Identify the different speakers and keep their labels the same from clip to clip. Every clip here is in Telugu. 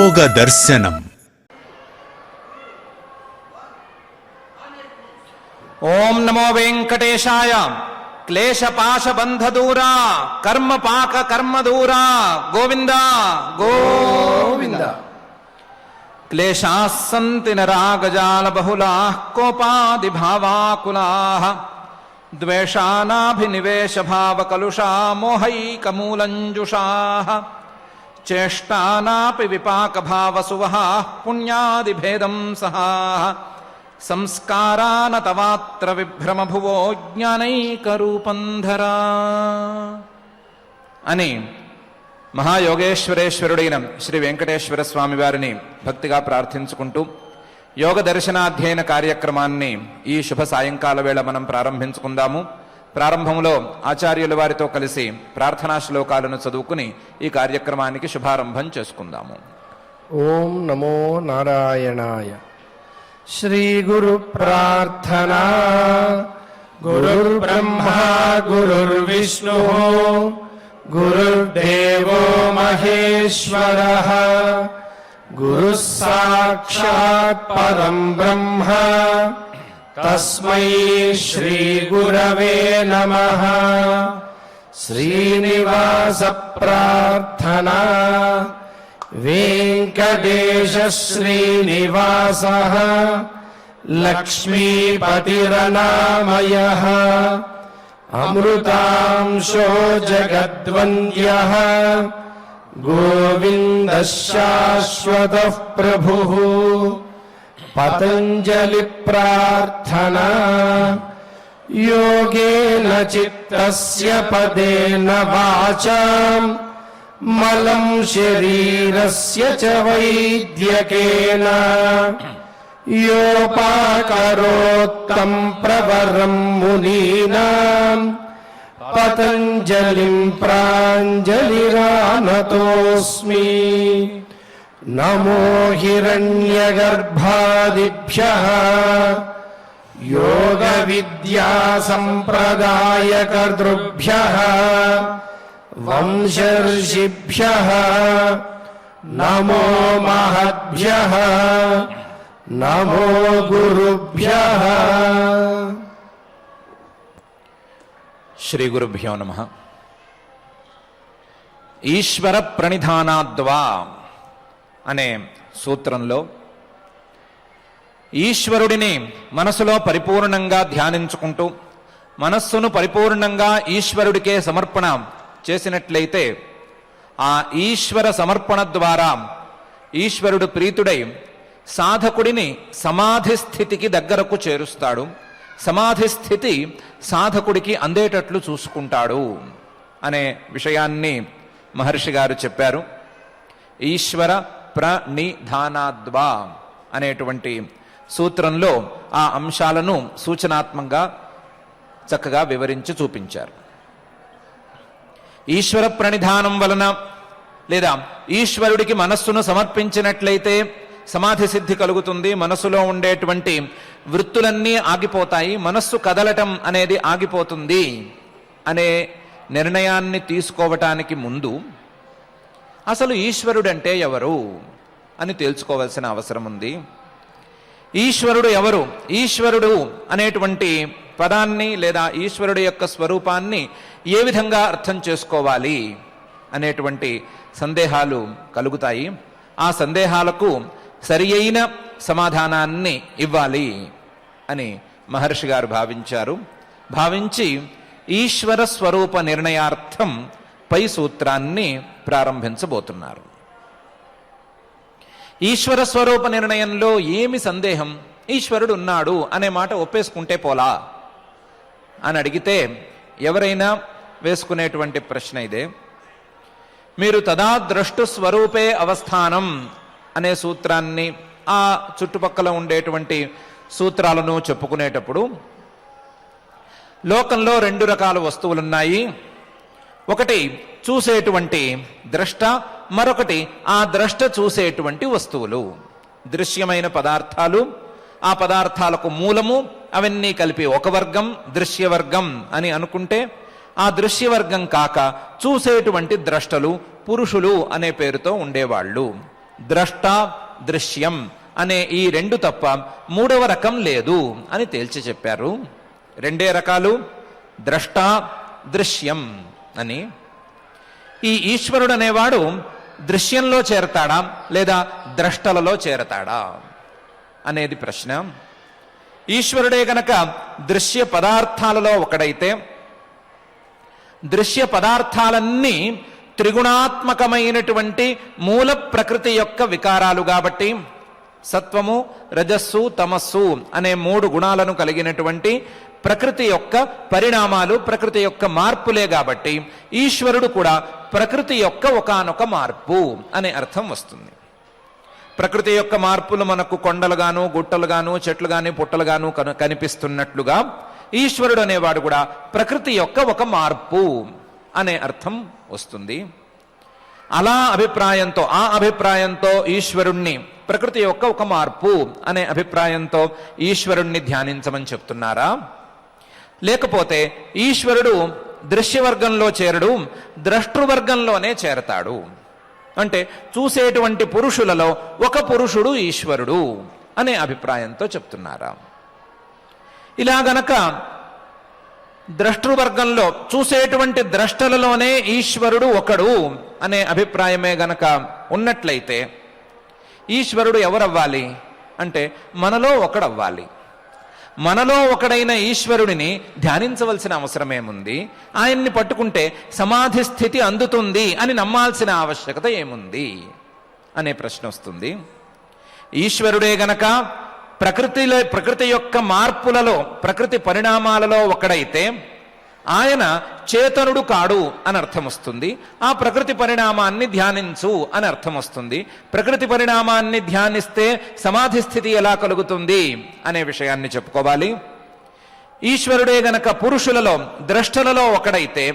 Speaker 1: योग दर्शनम।
Speaker 2: ओम नमो वेंकटेशाय। क्लेश पाश बंध दूरा, कर्म पाक कर्म दूरा, गोविंद गोविंद। क्लेशाः सन्ति नरागजाल बहुलाः, कोपादि भावाकुलाः, द्वेषानाभिनिवेश भाव कलुषा, मोहैकमूलञ्जुषाः, चेष्टानापि विपाक भाव सुवहाः, पुण्यादि भेदं सहाः, संस्कारान तवात्र विभ्रम भुवो జ్ఞానైకరూపంధరా అని మహాయోగేశ్వరేశ్వరుడైన శ్రీ వెంకటేశ్వర స్వామి వారిని భక్తిగా ప్రార్థించుకుంటూ యోగ దర్శనాధ్యయన కార్యక్రమాన్ని ఈ శుభ సాయంకాల వేళ మనం ప్రారంభించుకుందాము. ప్రారంభంలో ఆచార్యుల వారితో కలిసి ప్రార్థనా శ్లోకాలను చదువుకుని ఈ కార్యక్రమానికి శుభారంభం చేసుకుందాము.
Speaker 3: ఓం నమో నారాయణాయ. श्री गुरु प्रार्थना. गुरुर्ब्रह्मा गुरुर्विष्णु गुरुर्देवो महेश्वरः, गुरुः साक्षात् परं ब्रह्म, तस्मै श्री गुरवे नमः. श्रीनिवास प्रार्थना. वेंकटेश श्रीनिवासः लक्ष्मीपतिरनामयः, अमृतांशो जगद्वन्द्यः, गोविन्दः शाश्वतः प्रभुः. पतञ्जलि प्रार्थना. योगेन चित्तस्य पदेन वाचाम् मलं शरीरस्य च वैद्यकेन योपाकरोत्तं प्रवरं मुनीनां, पतञ्जलिं प्राञ्जलिरानतोऽस्मि. नमो हिरण्यगर्भादिभ्यः योगविद्यासम्प्रदायकर्तृभ्यः वंशर्षिभ्यः नमो महद्भ्यः. नमो गुरुभ्यः.
Speaker 2: శ్రీ గురుభ్యో నమః. ఈశ్వర ప్రణిధానాద్వా అనే సూత్రంలో ఈశ్వరుడిని మనసులో పరిపూర్ణంగా ధ్యానించుకుంటూ మనస్సును పరిపూర్ణంగా ఈశ్వరుడికే సమర్పణ చేసినట్లయితే ఆ ఈశ్వర సమర్పణ ద్వారా ఈశ్వరుడు ప్రీతుడై సాధకుడిని సమాధి స్థితికి దగ్గరకు చేరుస్తాడు. సమాధి స్థితి సాధకుడికి అందేటట్లు చూసుకుంటాడు అనే విషయాన్ని మహర్షి గారు చెప్పారు. ఈశ్వర ప్రణిధానాద్వా అనేటువంటి సూత్రంలో ఆ అంశాలను సూచనాత్మకంగా చక్కగా వివరించి చూపించారు. ఈశ్వర ప్రణిధానం వలన లేదా ఈశ్వరుడికి మనస్సును సమర్పించినట్లయితే సమాధి సిద్ధి కలుగుతుంది. మనస్సులో ఉండేటువంటి వృత్తులన్నీ ఆగిపోతాయి, మనస్సు కదలటం అనేది ఆగిపోతుంది అనే నిర్ణయాన్ని తీసుకోవటానికి ముందు అసలు ఈశ్వరుడంటే ఎవరు అని తెలుసుకోవాల్సిన అవసరం ఉంది. ఈశ్వరుడు ఎవరు? ఈశ్వరుడు అనేటువంటి పదాన్ని లేదా ఈశ్వరుడు యొక్క స్వరూపాన్ని ఏ విధంగా అర్థం చేసుకోవాలి అనేటువంటి సందేహాలు కలుగుతాయి. ఆ సందేహాలకు సరి అయిన సమాధానాన్ని ఇవ్వాలి అని మహర్షి గారు భావించారు. భావించి ఈశ్వర స్వరూప నిర్ణయార్థం పై సూత్రాన్ని ప్రారంభించబోతున్నారు. ఈశ్వర స్వరూప నిర్ణయంలో ఏమి సందేహం? ఈశ్వరుడు ఉన్నాడు అనే మాట ఒప్పేసుకుంటే పోలా అని అడిగితే ఎవరైనా వేసుకునేటువంటి ప్రశ్న ఇదే. మీరు తదా ద్రష్టు స్వరూపే అవస్థానం అనే సూత్రాన్ని ఆ చుట్టుపక్కల ఉండేటువంటి సూత్రాలను చెప్పుకునేటప్పుడు లోకంలో రెండు రకాల వస్తువులున్నాయి. ఒకటి చూసేటువంటి ద్రష్ట, మరొకటి ఆ ద్రష్ట చూసేటువంటి వస్తువులు. దృశ్యమైన పదార్థాలు, ఆ పదార్థాలకు మూలము, అవన్నీ కలిపి ఒక వర్గం దృశ్యవర్గం అని అనుకుంటే, ఆ దృశ్యవర్గం కాక చూసేటువంటి ద్రష్టలు పురుషులు అనే పేరుతో ఉండేవాళ్ళు. ద్రష్ట దృశ్యం అనే ఈ రెండు తప్ప మూడవ రకం లేదు అని తేల్చి చెప్పారు. రెండే రకాలు, ద్రష్ట దృశ్యం అని. ఈ ఈశ్వరుడు అనేవాడు దృశ్యంలో చేరతాడా లేదా ద్రష్టలలో చేరతాడా అనేది ప్రశ్న. ఈశ్వరుడే గనక దృశ్య పదార్థాలలో ఒకడైతే, దృశ్య పదార్థాలన్నీ త్రిగుణాత్మకమైనటువంటి మూల ప్రకృతి యొక్క వికారాలు కాబట్టి, సత్వము రజస్సు తమస్సు అనే 3 గుణాలను కలిగినటువంటి ప్రకృతి యొక్క పరిణామాలు, ప్రకృతి యొక్క మార్పులే కాబట్టి ఈశ్వరుడు కూడా ప్రకృతి యొక్క ఒకానొక మార్పు అనే అర్థం వస్తుంది. ప్రకృతి యొక్క మార్పులు మనకు కొండలుగాను, గుట్టలుగాను, చెట్లుగాని, పుట్టలుగాను కనిపిస్తున్నట్లుగా ఈశ్వరుడు అనేవాడు కూడా ప్రకృతి యొక్క ఒక మార్పు అనే అర్థం వస్తుంది. అలా అభిప్రాయంతో, ఆ అభిప్రాయంతో ఈశ్వరుణ్ణి, ప్రకృతి యొక్క ఒక మార్పు అనే అభిప్రాయంతో ఈశ్వరుణ్ణి ధ్యానించమని చెప్తున్నారా? లేకపోతే ఈశ్వరుడు దృశ్యవర్గంలో చేరడు, ద్రష్టృవర్గంలోనే చేరతాడు అంటే చూసేటువంటి పురుషులలో ఒక పురుషుడు ఈశ్వరుడు అనే అభిప్రాయంతో చెప్తున్నారా? ఇలా గనక ద్రష్టృవర్గంలో చూసేటువంటి ద్రష్టలలోనే ఈశ్వరుడు ఒకడు అనే అభిప్రాయమే గనక ఉన్నట్లయితే ఈశ్వరుడు ఎవరవ్వాలి అంటే మనలో ఒకడవ్వాలి. మనలో ఒకడైన ఈశ్వరుడిని ధ్యానించవలసిన అవసరమేముంది? ఆయన్ని పట్టుకుంటే సమాధి స్థితి అందుతుంది అని నమ్మాల్సిన ఆవశ్యకత ఏముంది అనే ప్రశ్న వస్తుంది. ఈశ్వరుడే గనక ప్రకృతి యొక్క మార్పులలో, ప్రకృతి పరిణామాలలో ఒకడైతే ఆయన చేతనుడు కాడు అని అర్థం వస్తుంది. ఆ ప్రకృతి పరిణామాన్ని ధ్యానించు అని అర్థం వస్తుంది. ప్రకృతి పరిణామాన్ని ధ్యానిస్తే సమాధి స్థితి ఎలా కలుగుతుంది అనే విషయాన్ని చెప్పుకోవాలి. ఈశ్వరుడే గనక పురుషులలో, ద్రష్టలలో ఒకడైతే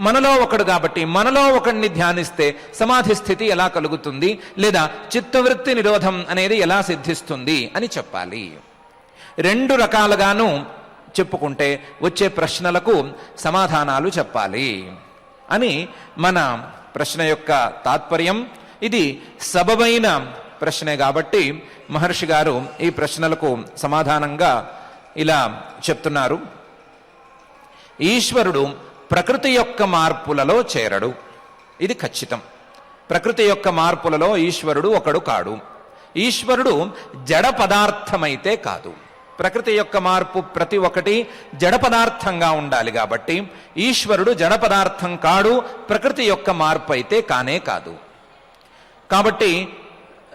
Speaker 2: మనలో ఒకడు కాబట్టి మనలో ఒకడిని ధ్యానిస్తే సమాధి స్థితి ఎలా కలుగుతుంది లేదా చిత్తవృత్తి నిరోధం అనేది ఎలా సిద్ధిస్తుంది అని చెప్పాలి. 2 రకాలుగాను చెప్పుకుంటే వచ్చే ప్రశ్నలకు సమాధానాలు చెప్పాలి అని మన ప్రశ్న యొక్క తాత్పర్యం. ఇది సబబైన ప్రశ్నే కాబట్టి మహర్షి గారు ఈ ప్రశ్నలకు సమాధానంగా ఇలా చెప్తున్నారు. ఈశ్వరుడు ప్రకృతి యొక్క మార్పులలో చేరడు, ఇది ఖచ్చితం. ప్రకృతి యొక్క మార్పులలో ఈశ్వరుడు ఒకడు కాడు. ఈశ్వరుడు జడ పదార్థమైతే కాదు. ప్రకృతి యొక్క మార్పు ప్రతి ఒక్కటి జడ పదార్థంగా ఉండాలి కాబట్టి ఈశ్వరుడు జడ పదార్థం కాడు, ప్రకృతి యొక్క మార్పు అయితే కానే కాదు. కాబట్టి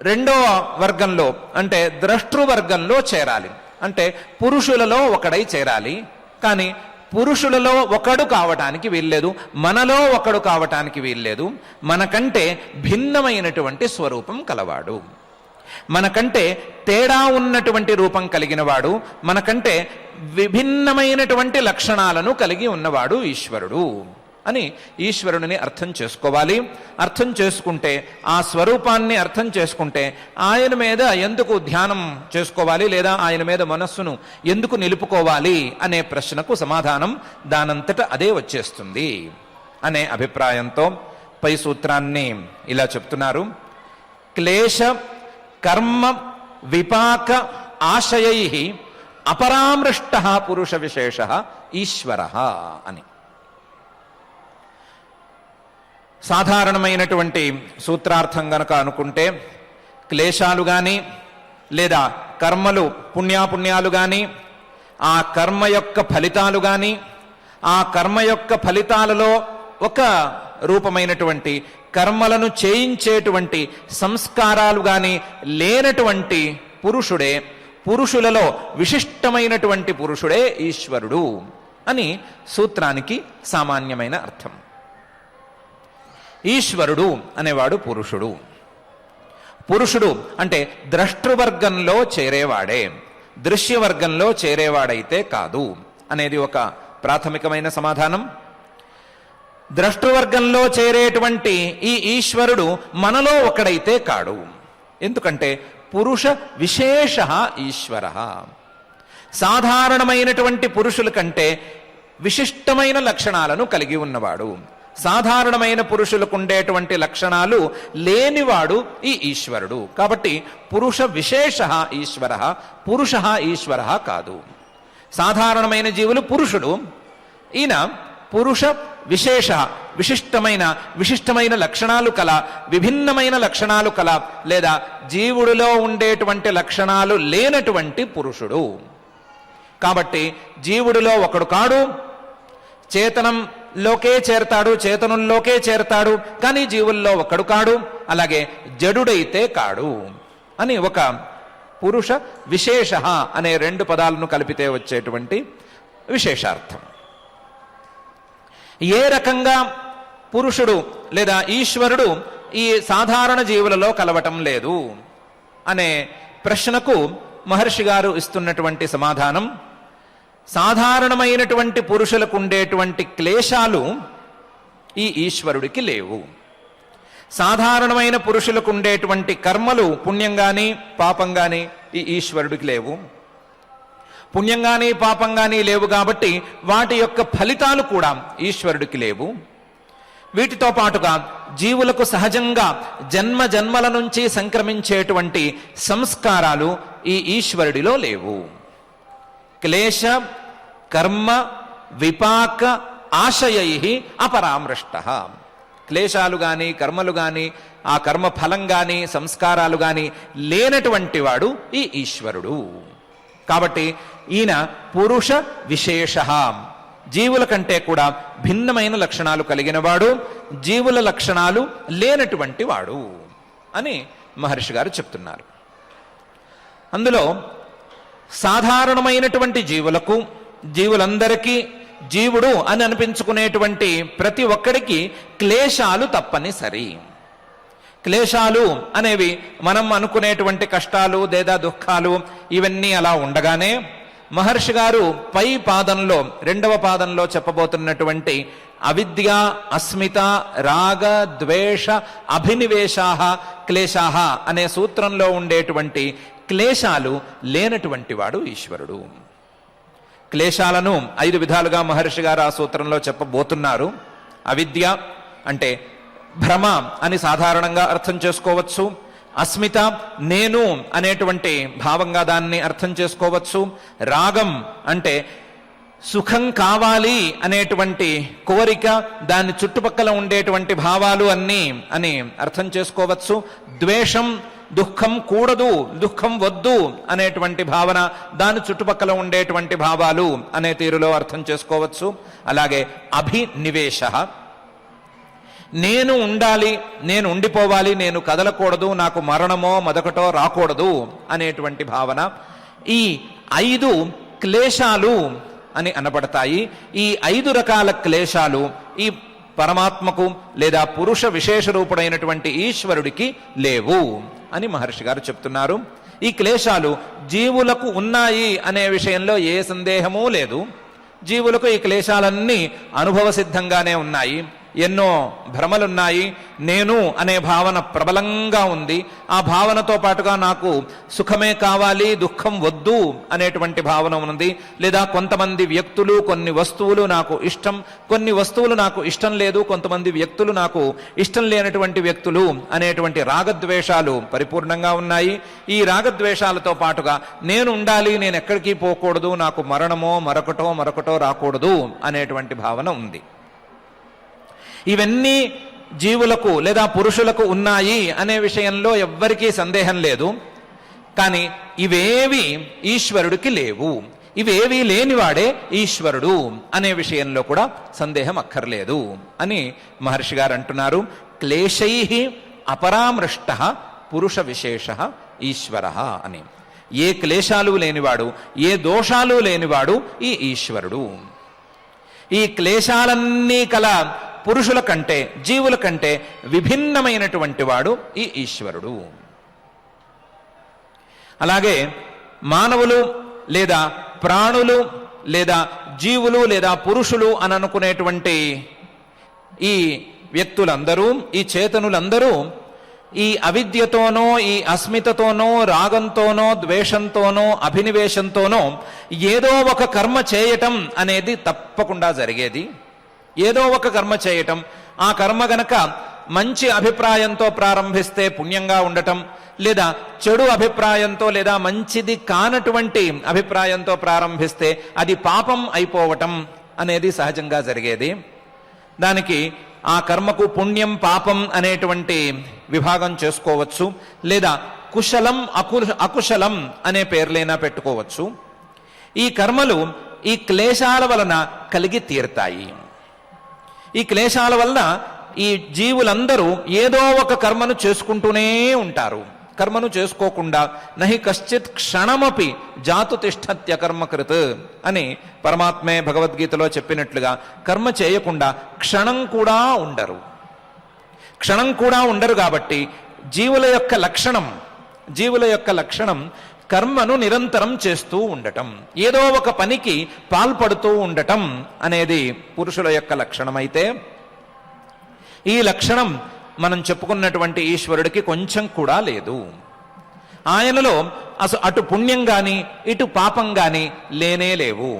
Speaker 2: 2వ వర్గంలో అంటే ద్రష్టృవర్గంలో చేరాలి. అంటే పురుషులలో ఒకడై చేరాలి. కానీ పురుషులలో ఒకడు కావటానికి వీల్లేదు, మనలో ఒకడు కావటానికి వీల్లేదు. మనకంటే భిన్నమైనటువంటి స్వరూపం కలవాడు, మనకంటే తేడా ఉన్నటువంటి రూపం కలిగిన వాడు, మనకంటే విభిన్నమైనటువంటి లక్షణాలను కలిగి ఉన్నవాడు ఈశ్వరుడు అని ఈశ్వరుడిని అర్థం చేసుకోవాలి. అర్థం చేసుకుంటే, ఆ స్వరూపాన్ని అర్థం చేసుకుంటే ఆయన మీద ఎందుకు ధ్యానం చేసుకోవాలి లేదా ఆయన మీద మనస్సును ఎందుకు నిలుపుకోవాలి అనే ప్రశ్నకు సమాధానం దానంతట అదే వచ్చేస్తుంది అనే అభిప్రాయంతో పై సూత్రాన్ని ఇలా చెప్తున్నారు. క్లేశ కర్మ విపాక ఆశయై అపరామృష్ట పురుష విశేష ఈశ్వర అని. సాధారణమైనటువంటి సూత్రార్థం గనక అనుకుంటే క్లేశాలు కానీ లేదా కర్మలు, పుణ్యాపుణ్యాలు కానీ, ఆ కర్మ యొక్క ఫలితాలు కానీ, ఆ కర్మ యొక్క ఫలితాలలో ఒక రూపమైనటువంటి కర్మలను చేయించేటువంటి సంస్కారాలు కానీ లేనటువంటి పురుషుడే, పురుషులలో విశిష్టమైనటువంటి పురుషుడే ఈశ్వరుడు అని సూత్రానికి సామాన్యమైన అర్థం. ఈశ్వరుడు అనేవాడు పురుషుడు. పురుషుడు అంటే ద్రష్టృవర్గంలో చేరేవాడే, దృశ్యవర్గంలో చేరేవాడైతే కాదు అనేది ఒక ప్రాథమికమైన సమాధానం. ద్రష్టృవర్గంలో చేరేటువంటి ఈ ఈశ్వరుడు మనలో ఒకడైతే కాడు. ఎందుకంటే పురుష విశేష ఈశ్వర, సాధారణమైనటువంటి పురుషుల కంటే విశిష్టమైన లక్షణాలను కలిగి ఉన్నవాడు. సాధారణమైన పురుషులకు ఉండేటువంటి లక్షణాలు లేనివాడు ఈ ఈశ్వరుడు. కాబట్టి పురుష విశేష ఈశ్వర, పురుష ఈశ్వర కాదు. సాధారణమైన జీవులు పురుషుడు, ఈయన పురుష విశేష, విశిష్టమైన లక్షణాలు కల, విభిన్నమైన లక్షణాలు కల, లేదా జీవుడిలో ఉండేటువంటి లక్షణాలు లేనటువంటి పురుషుడు. కాబట్టి జీవుడిలో ఒకడు కాడు, చేతనంలోకే చేరతాడు, చేతనుల్లోకే చేరతాడు, కానీ జీవుల్లో ఒకడు కాడు, అలాగే జడుడైతే కాడు అని ఒక పురుష విశేష అనే రెండు పదాలను కలిపితే వచ్చేటువంటి విశేషార్థం. ఏ రకంగా పురుషుడు లేదా ఈశ్వరుడు ఈ సాధారణ జీవులలో కలవటం లేదు అనే ప్రశ్నకు మహర్షి గారు ఇస్తున్నటువంటి సమాధానం, సాధారణమైనటువంటి పురుషులకు ఉండేటువంటి క్లేశాలు ఈ ఈశ్వరుడికి లేవు. సాధారణమైన పురుషులకు ఉండేటువంటి కర్మలు, పుణ్యం కానీ పాపం కానీ ఈ ఈశ్వరుడికి లేవు. పుణ్యం కానీ పాపం కానీ లేవు కాబట్టి వాటి యొక్క ఫలితాలు కూడా ఈశ్వరుడికి లేవు. వీటితో పాటుగా జీవులకు సహజంగా జన్మ జన్మల నుంచి సంక్రమించేటువంటి సంస్కారాలు ఈ ఈశ్వరుడిలో లేవు. క్లేశ కర్మ విపాక ఆశయై అపరామృష్ట. క్లేశాలు కానీ కర్మలు కానీ ఆ కర్మ ఫలం కానీ సంస్కారాలు కానీ లేనటువంటి వాడు ఈ ఈశ్వరుడు. కాబట్టి ఈయన పురుష విశేష, జీవుల కంటే కూడా భిన్నమైన లక్షణాలు కలిగిన వాడు, జీవుల లక్షణాలు లేనటువంటి వాడు అని మహర్షి గారు చెప్తున్నారు. అందులో సాధారణమైనటువంటి జీవులకు, జీవులందరికీ జీవుడు అని అనిపించుకునేటువంటి ప్రతి ఒక్కడికి క్లేశాలు తప్పనిసరి. క్లేశాలు అనేవి మనం అనుకునేటువంటి కష్టాలు లేదా దుఃఖాలు ఇవన్నీ అలా ఉండగానే మహర్షి గారు పై పాదంలో, రెండవ పాదంలో చెప్పబోతున్నటువంటి అవిద్య, అస్మిత, రాగ, ద్వేష, అభినివేశాహ, క్లేశాహ అనే సూత్రంలో ఉండేటువంటి క్లేశాలు లేనటువంటి వాడు ఈశ్వరుడు. క్లేశాలను 5 విధాలుగా మహర్షి గారు ఆ సూత్రంలో చెప్పబోతున్నారు. అవిద్య అంటే భ్రమ అని సాధారణంగా అర్థం చేసుకోవచ్చు. అస్మిత నేను అనేటువంటి భావంగా దాన్ని అర్థం చేసుకోవచ్చు. రాగం అంటే సుఖం కావాలి అనేటువంటి కోరిక, దాని చుట్టుపక్కల ఉండేటువంటి భావాలు అన్నీ అని అర్థం చేసుకోవచ్చు. ద్వేషం దుఃఖం కూడదు, దుఃఖం వద్దు అనేటువంటి భావన, దాని చుట్టుపక్కల ఉండేటువంటి భావాలు అనే తీరులో అర్థం చేసుకోవచ్చు. అలాగే అభినివేశ, నేను ఉండాలి, నేను ఉండిపోవాలి, నేను కదలకూడదు, నాకు మరణమో మదొకటో రాకూడదు అనేటువంటి భావన. ఈ 5 క్లేశాలు అని అనబడతాయి. ఈ 5 రకాల క్లేశాలు ఈ పరమాత్మకు లేదా పురుష విశేష రూపుడైనటువంటి ఈశ్వరుడికి లేవు అని మహర్షి గారు చెప్తున్నారు. ఈ క్లేశాలు జీవులకు ఉన్నాయి అనే విషయంలో ఏ సందేహమూ లేదు. జీవులకు ఈ క్లేశాలన్నీ అనుభవ సిద్ధంగానే ఉన్నాయి. ఎన్నో భ్రమలున్నాయి. నేను అనే భావన ప్రబలంగా ఉంది. ఆ భావనతో పాటుగా నాకు సుఖమే కావాలి, దుఃఖం వద్దు అనేటువంటి భావన ఉంది. లేదా కొంతమంది వ్యక్తులు, కొన్ని వస్తువులు నాకు ఇష్టం, కొన్ని వస్తువులు నాకు ఇష్టం లేదు, కొంతమంది వ్యక్తులు నాకు ఇష్టం లేనటువంటి వ్యక్తులు అనేటువంటి రాగద్వేషాలు పరిపూర్ణంగా ఉన్నాయి. ఈ రాగద్వేషాలతో పాటుగా నేను ఉండాలి, నేను ఎక్కడికి పోకూడదు, నాకు మరణమో మరొకటో రాకూడదు అనేటువంటి భావన ఉంది. ఇవన్నీ జీవులకు లేదా పురుషులకు ఉన్నాయి అనే విషయంలో ఎవ్వరికీ సందేహం లేదు. కానీ ఇవేవి ఈశ్వరుడికి లేవు. ఇవేవీ లేనివాడే ఈశ్వరుడు అనే విషయంలో కూడా సందేహం అక్కర్లేదు అని మహర్షి గారు అంటున్నారు. క్లేశై అపరామృష్ట పురుష విశేష ఈశ్వర అని. ఏ క్లేశాలు లేనివాడు, ఏ దోషాలు లేనివాడు ఈ ఈశ్వరుడు. ఈ క్లేశాలన్నీ కల పురుషుల కంటే, జీవుల కంటే విభిన్నమైనటువంటి వాడు ఈ ఈశ్వరుడు. అలాగే మానవులు లేదా ప్రాణులు లేదా జీవులు లేదా పురుషులు అని అనుకునేటువంటి ఈ వ్యక్తులందరూ, ఈ చేతనులందరూ ఈ అవిద్యతోనో, ఈ అస్మితతోనో, రాగంతోనో, ద్వేషంతోనో, అభినివేశంతోనో ఏదో ఒక కర్మ చేయటం అనేది తప్పకుండా జరిగేది. ఏదో ఒక కర్మ చేయటం, ఆ కర్మ గనక మంచి అభిప్రాయంతో ప్రారంభిస్తే పుణ్యంగా ఉండటం, లేదా చెడు అభిప్రాయంతో లేదా మంచిది కానటువంటి అభిప్రాయంతో ప్రారంభిస్తే అది పాపం అయిపోవటం అనేది సహజంగా జరిగేది. దానికి ఆ కర్మకు పుణ్యం పాపం అనేటువంటి విభాగం చేసుకోవచ్చు, లేదా కుశలం అకుశలం అనే పేర్లైనా పెట్టుకోవచ్చు. ఈ కర్మలు ఈ క్లేశాల వలన కలిగి తీరుతాయి. ఈ క్లేశాల వలన ఈ జీవులందరూ ఏదో ఒక కర్మను చేసుకుంటూనే ఉంటారు. కర్మను చేసుకోకుండా నహి కశ్చిత్ క్షణమపి జాతు తిష్టత్య కర్మకృత్ అని పరమాత్మే భగవద్గీతలో చెప్పినట్లుగా కర్మ చేయకుండా క్షణం కూడా ఉండరు. క్షణం కూడా ఉండరు కాబట్టి జీవుల యొక్క లక్షణం కర్మను నిరంతరం చేస్తూ ఉండటం, ఏదో ఒక పనికి పాల్పడుతూ ఉండటం అనేది పురుషుల యొక్క లక్షణమైతే, ఈ లక్షణం మనం చెప్పుకున్నటువంటి ఈశ్వరుడికి కొంచెం కూడా లేదు. ఆయనలో అటు పుణ్యం గాని ఇటు పాపం గాని లేనే లేవు.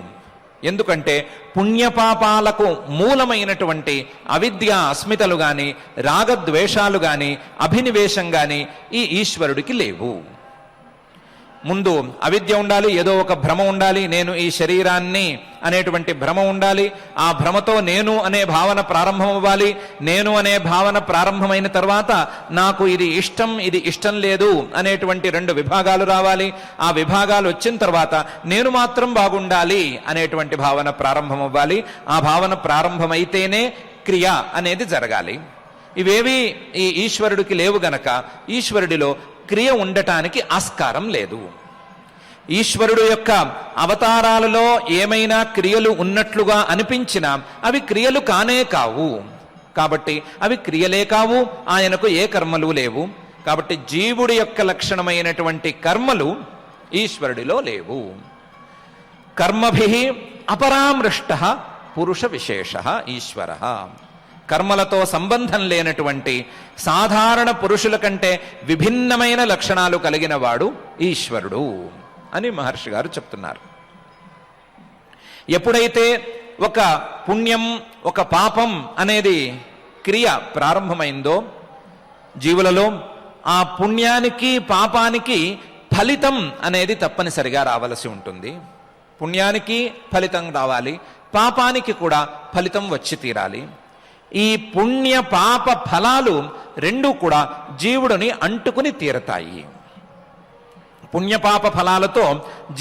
Speaker 2: ఎందుకంటే పుణ్యపాపాలకు మూలమైనటువంటి అవిద్య అస్మితలు గాని రాగద్వేషాలు గాని అభినివేశం గాని ఈ ఈశ్వరుడికి లేవు. ముందు అవిద్య ఉండాలి, ఏదో ఒక భ్రమ ఉండాలి, నేను ఈ శరీరాన్ని అనేటువంటి భ్రమ ఉండాలి. ఆ భ్రమతో నేను అనే భావన ప్రారంభం అవ్వాలి. నేను అనే భావన ప్రారంభమైన తర్వాత నాకు ఇది ఇష్టం ఇది ఇష్టం లేదు అనేటువంటి 2 విభాగాలు రావాలి. ఆ విభాగాలు వచ్చిన తర్వాత నేను మాత్రం బాగుండాలి అనేటువంటి భావన ప్రారంభం అవ్వాలి. ఆ భావన ప్రారంభమైతేనే క్రియ అనేది జరగాలి. ఇవేవి ఈ ఈశ్వరుడికి లేవు గనక ఈశ్వరుడిలో క్రియ ఉండటానికి ఆస్కారం లేదు. ఈశ్వరుడు యొక్క అవతారాలలో ఏమైనా క్రియలు ఉన్నట్లుగా అనిపించినా అవి క్రియలు కానే కావు. కాబట్టి అవి క్రియలే కావు, ఆయనకు ఏ కర్మలు లేవు. కాబట్టి జీవుడి యొక్క లక్షణమైనటువంటి కర్మలు ఈశ్వరుడిలో లేవు. కర్మభిః అపరామృష్టః పురుష విశేషః ఈశ్వరః. కర్మలతో సంబంధం లేనటువంటి సాధారణ పురుషుల కంటే విభిన్నమైన లక్షణాలు కలిగిన వాడు ఈశ్వరుడు అని మహర్షి గారు చెప్తున్నారు. ఎప్పుడైతే ఒక పుణ్యం ఒక పాపం అనేది క్రియ ప్రారంభమైందో జీవులలో, ఆ పుణ్యానికి పాపానికి ఫలితం అనేది తప్పనిసరిగా రావలసి ఉంటుంది. పుణ్యానికి ఫలితం రావాలి, పాపానికి కూడా ఫలితం వచ్చి తీరాలి. ఈ పుణ్య పాప ఫలాలు రెండూ కూడా జీవుడిని అంటుకుని తీరతాయి. పుణ్యపాప ఫలాలతో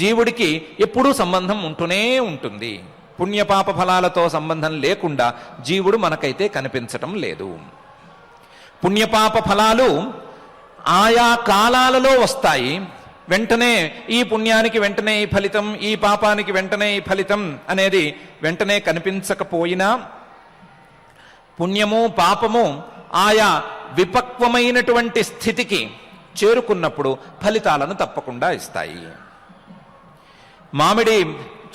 Speaker 2: జీవుడికి ఎప్పుడూ సంబంధం ఉంటూనే ఉంటుంది. పుణ్యపాప ఫలాలతో సంబంధం లేకుండా జీవుడు మనకైతే కనిపించటం లేదు. పుణ్యపాప ఫలాలు ఆయా కాలాలలో వస్తాయి. వెంటనే ఈ పుణ్యానికి వెంటనే ఈ ఫలితం, ఈ పాపానికి వెంటనే ఈ ఫలితం అనేది వెంటనే కనిపించకపోయినా పుణ్యము పాపము ఆయా విపక్వమైనటువంటి స్థితికి చేరుకున్నప్పుడు ఫలితాలను తప్పకుండా ఇస్తాయి. మామిడి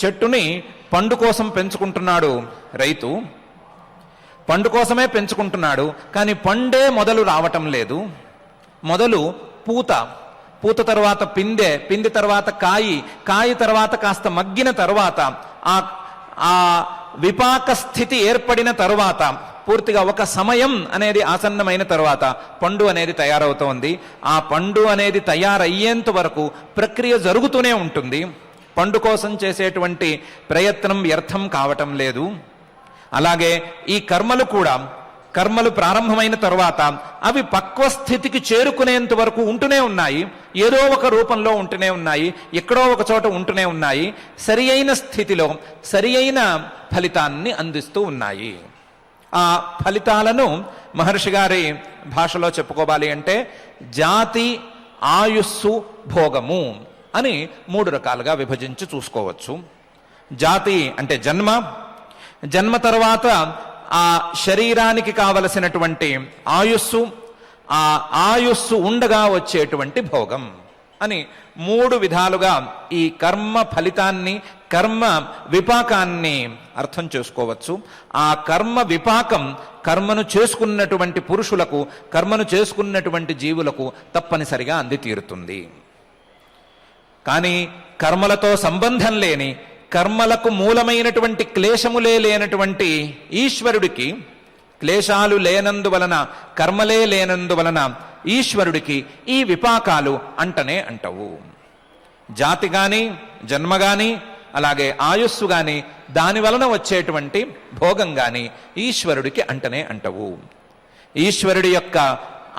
Speaker 2: చెట్టుని పండు కోసం పెంచుకుంటున్నాడు రైతు. పండు కోసమే పెంచుకుంటున్నాడు, కానీ పండే మొదలు రావటం లేదు. మొదలు పూత తర్వాత పిందె, పిందె తర్వాత కాయి తర్వాత కాస్త మగ్గిన తర్వాత ఆ విపాక స్థితి ఏర్పడిన తరువాత పూర్తిగా ఒక సమయం అనేది ఆసన్నమైన తర్వాత పండు అనేది తయారవుతోంది. ఆ పండు అనేది తయారయ్యేంత వరకు ప్రక్రియ జరుగుతూనే ఉంటుంది. పండు కోసం చేసేటువంటి ప్రయత్నం వ్యర్థం కావటం లేదు. అలాగే ఈ కర్మలు కూడా, కర్మలు ప్రారంభమైన తరువాత అవి పక్వస్థితికి చేరుకునేంత వరకు ఉంటూనే ఉన్నాయి. ఏదో ఒక రూపంలో ఉంటూనే ఉన్నాయి, ఎక్కడో ఒక చోట ఉంటూనే ఉన్నాయి. సరి అయిన స్థితిలో సరి అయిన ఫలితాన్ని అందిస్తూ ఉన్నాయి. ఆ ఫలితాలను మహర్షి గారి భాషలో చెప్పుకోవాలి అంటే జాతి, ఆయుస్సు, భోగము అని 3 రకాలుగా విభజించి చూసుకోవచ్చు. జాతి అంటే జన్మ తర్వాత ఆ శరీరానికి కావలసినటువంటి ఆయుస్సు, ఆ ఆయుస్సు ఉండగా వచ్చేటువంటి భోగం అని 3 విధాలుగా ఈ కర్మ ఫలితాన్ని, కర్మ విపాకాన్ని అర్థం చేసుకోవచ్చు. ఆ కర్మ విపాకం కర్మను చేసుకున్నటువంటి పురుషులకు, కర్మను చేసుకున్నటువంటి జీవులకు తప్పనిసరిగా అంది తీరుతుంది. కానీ కర్మలతో సంబంధం లేని, కర్మలకు మూలమైనటువంటి క్లేశములే లేనటువంటి ఈశ్వరుడికి క్లేశాలు లేనందువలన, కర్మలే లేనందువలన ఈశ్వరుడికి ఈ విపాకాలు అంటనే అంటవు. జాతి గాని, జన్మ గాని, అలాగే ఆయుస్సు గాని, దాని వలన వచ్చేటువంటి భోగం గాని ఈశ్వరుడికి అంటనే అంటవు. ఈశ్వరుడి యొక్క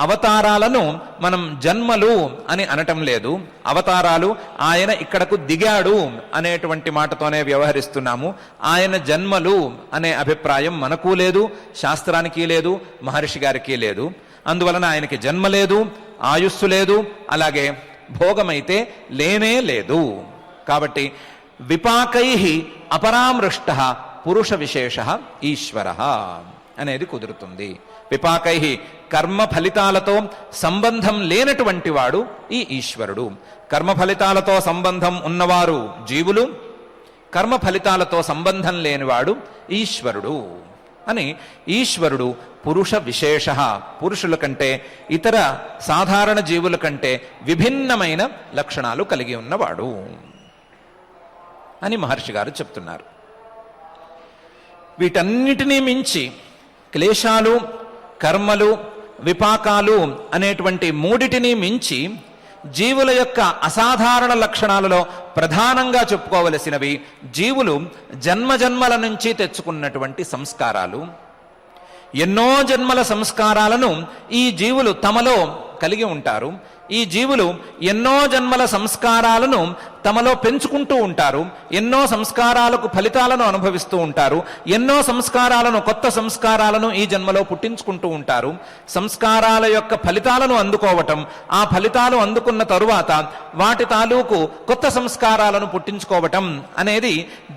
Speaker 2: అవతారాలను మనం జన్మలు అని అనటం లేదు. అవతారాలు ఆయన ఇక్కడకు దిగాడు అనేటువంటి మాటతోనే వ్యవహరిస్తున్నాము. ఆయన జన్మలు అనే అభిప్రాయం మనకు లేదు, శాస్త్రానికి లేదు, మహర్షి గారికి లేదు. అందువలన ఆయనకి జన్మ లేదు, ఆయుస్సు లేదు, అలాగే భోగమైతే లేనే లేదు. కాబట్టి విపాకై అపరామృష్ట పురుష విశేష ఈశ్వర అనేది కుదురుతుంది. విపాకై కర్మ ఫలితాలతో సంబంధం లేనటువంటి వాడు ఈ ఈశ్వరుడు. కర్మ ఫలితాలతో సంబంధం ఉన్నవారు జీవులు, కర్మ ఫలితాలతో సంబంధం లేనివాడు ఈశ్వరుడు అని. ఈశ్వరుడు పురుష విశేష, పురుషుల కంటే, ఇతర సాధారణ జీవుల కంటే విభిన్నమైన లక్షణాలు కలిగి ఉన్నవాడు అని మహర్షి గారు చెప్తున్నారు. వీటన్నిటినీ మించి క్లేశాలు, కర్మలు, విపాకాలు అనేటువంటి మూడిటిని మించి జీవుల యొక్క అసాధారణ లక్షణాలలో ప్రధానంగా చెప్పుకోవలసినవి జీవులు జన్మజన్మల నుంచి తెచ్చుకున్నటువంటి సంస్కారాలు. ఎన్నో జన్మల సంస్కారాలను ఈ జీవులు తమలో కలిగి ఉంటారు. ఈ జీవులు ఎన్నో జన్మల సంస్కారాలను తమలో పెంచుకుంటూ ఉంటారు. ఎన్నో సంస్కారాలకు ఫలితాలను అనుభవిస్తూ ఉంటారు. ఎన్నో సంస్కారాలను, కొత్త సంస్కారాలను ఈ జన్మలో పుట్టించుకుంటూ ఉంటారు. సంస్కారాల యొక్క ఫలితాలను అందుకోవటం, ఆ ఫలితాలు అందుకున్న తరువాత వాటి తాలూకు కొత్త సంస్కారాలను పుట్టించుకోవటం అనేది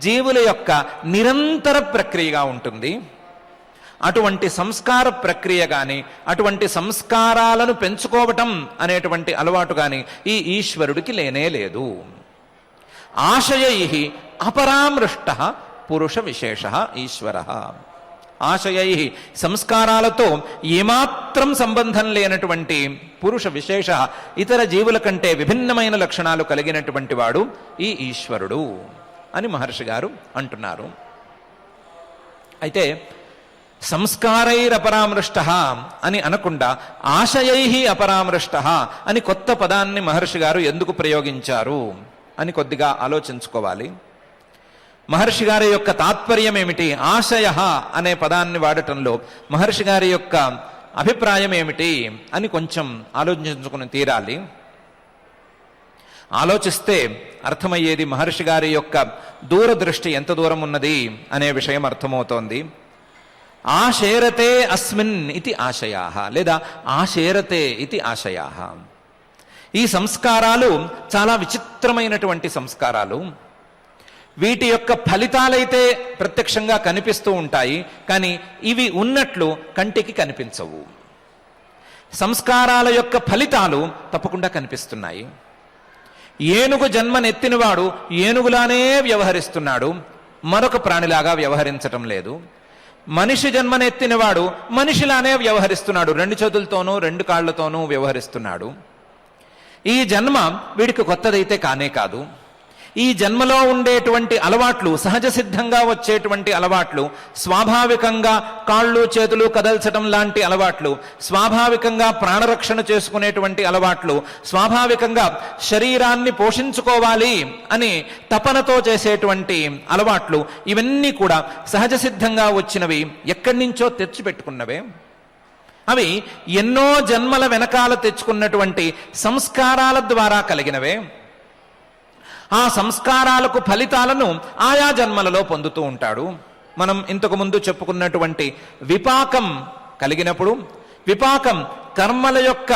Speaker 2: జీవుల యొక్క నిరంతర ప్రక్రియగా ఉంటుంది. అటువంటి సంస్కార ప్రక్రియ గాని, అటువంటి సంస్కారాలను పెంచుకోవటం అనేటువంటి అలవాటు గాని ఈ ఈశ్వరుడికి లేనే లేదు. ఆశయై అపరామృష్ట పురుష విశేష ఈశ్వర. ఆశయై సంస్కారాలతో ఏమాత్రం సంబంధం లేనటువంటి పురుష విశేష, ఇతర జీవుల కంటే విభిన్నమైన లక్షణాలు కలిగినటువంటి వాడు ఈ ఈశ్వరుడు అని మహర్షి గారు అంటున్నారు. అయితే సంస్కారైరపరామృష్ట అని అనకుండా ఆశయై అపరామృష్ట అని కొత్త పదాన్ని మహర్షి గారు ఎందుకు ప్రయోగించారు అని కొద్దిగా ఆలోచించుకోవాలి. మహర్షి గారి యొక్క తాత్పర్యం ఏమిటి? ఆశయ అనే పదాన్ని వాడటంలో మహర్షి గారి యొక్క అభిప్రాయం ఏమిటి అని కొంచెం ఆలోచించుకుని తీరాలి. ఆలోచిస్తే అర్థమయ్యేది మహర్షి గారి యొక్క దూరదృష్టి ఎంత దూరం ఉన్నది అనే విషయం అర్థమవుతోంది. ఆశేరతే అస్మిన్ ఇది ఆశయా, లేదా ఆశేరతే ఇది ఆశయా. ఈ సంస్కారాలు చాలా విచిత్రమైనటువంటి సంస్కారాలు. వీటి యొక్క ఫలితాలైతే ప్రత్యక్షంగా కనిపిస్తూ ఉంటాయి, కానీ ఇవి ఉన్నట్లు కంటికి కనిపించవు. సంస్కారాల యొక్క ఫలితాలు తప్పకుండా కనిపిస్తున్నాయి. ఏనుగు జన్మనెత్తినవాడు ఏనుగులానే వ్యవహరిస్తున్నాడు, మరొక ప్రాణిలాగా వ్యవహరించటం లేదు. మనిషి జన్మనెత్తినవాడు మనిషిలానే వ్యవహరిస్తున్నాడు, 2 చేతులతోనూ 2 కాళ్లతోనూ వ్యవహరిస్తున్నాడు. ఈ జన్మ వీడికి కొత్తదైతే కానే కాదు. ఈ జన్మలో ఉండేటువంటి అలవాట్లు, సహజ సిద్ధంగా వచ్చేటువంటి అలవాట్లు, స్వాభావికంగా కాళ్ళు చేతులు కదల్చడం లాంటి అలవాట్లు, స్వాభావికంగా ప్రాణరక్షణ చేసుకునేటువంటి అలవాట్లు, స్వాభావికంగా శరీరాన్ని పోషించుకోవాలి అని తపనతో చేసేటువంటి అలవాట్లు, ఇవన్నీ కూడా సహజ సిద్ధంగా వచ్చినవి, ఎక్కడి నుంచో తెచ్చిపెట్టుకున్నవే. అవి ఎన్నో జన్మల వెనకాల తెచ్చుకున్నటువంటి సంస్కారాల ద్వారా కలిగినవే. ఆ సంస్కారాలకు ఫలితాలను ఆయా జన్మలలో పొందుతూ ఉంటాడు. మనం ఇంతకు ముందు చెప్పుకున్నటువంటి విపాకం కలిగినప్పుడు, విపాకం కర్మల యొక్క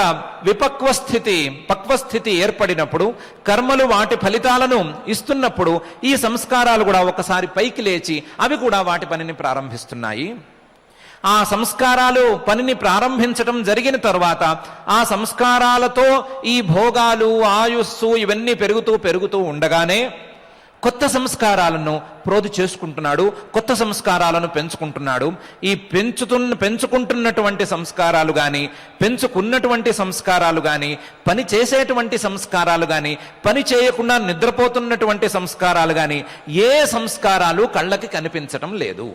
Speaker 2: పక్వస్థితి ఏర్పడినప్పుడు, కర్మలు వాటి ఫలితాలను ఇస్తున్నప్పుడు ఈ సంస్కారాలు కూడా ఒకసారి పైకి లేచి అవి కూడా వాటి పనిని ప్రారంభిస్తున్నాయి. ఆ సంస్కారాలు పనిని ప్రారంభించటం జరిగిన తర్వాత ఆ సంస్కారాలతో ఈ భోగాలు, ఆయుస్సు ఇవన్నీ పెరుగుతూ ఉండగానే కొత్త సంస్కారాలను ప్రోధి చేసుకుంటున్నాడు, కొత్త సంస్కారాలను పెంచుకుంటున్నాడు. ఈ పెంచుకుంటున్నటువంటి సంస్కారాలు కానీ, పెంచుకున్నటువంటి సంస్కారాలు కానీ, పని చేసేటువంటి సంస్కారాలు కానీ, పని చేయకుండా నిద్రపోతున్నటువంటి సంస్కారాలు కానీ, ఏ సంస్కారాలు కళ్ళకి కనిపించటం లేదు.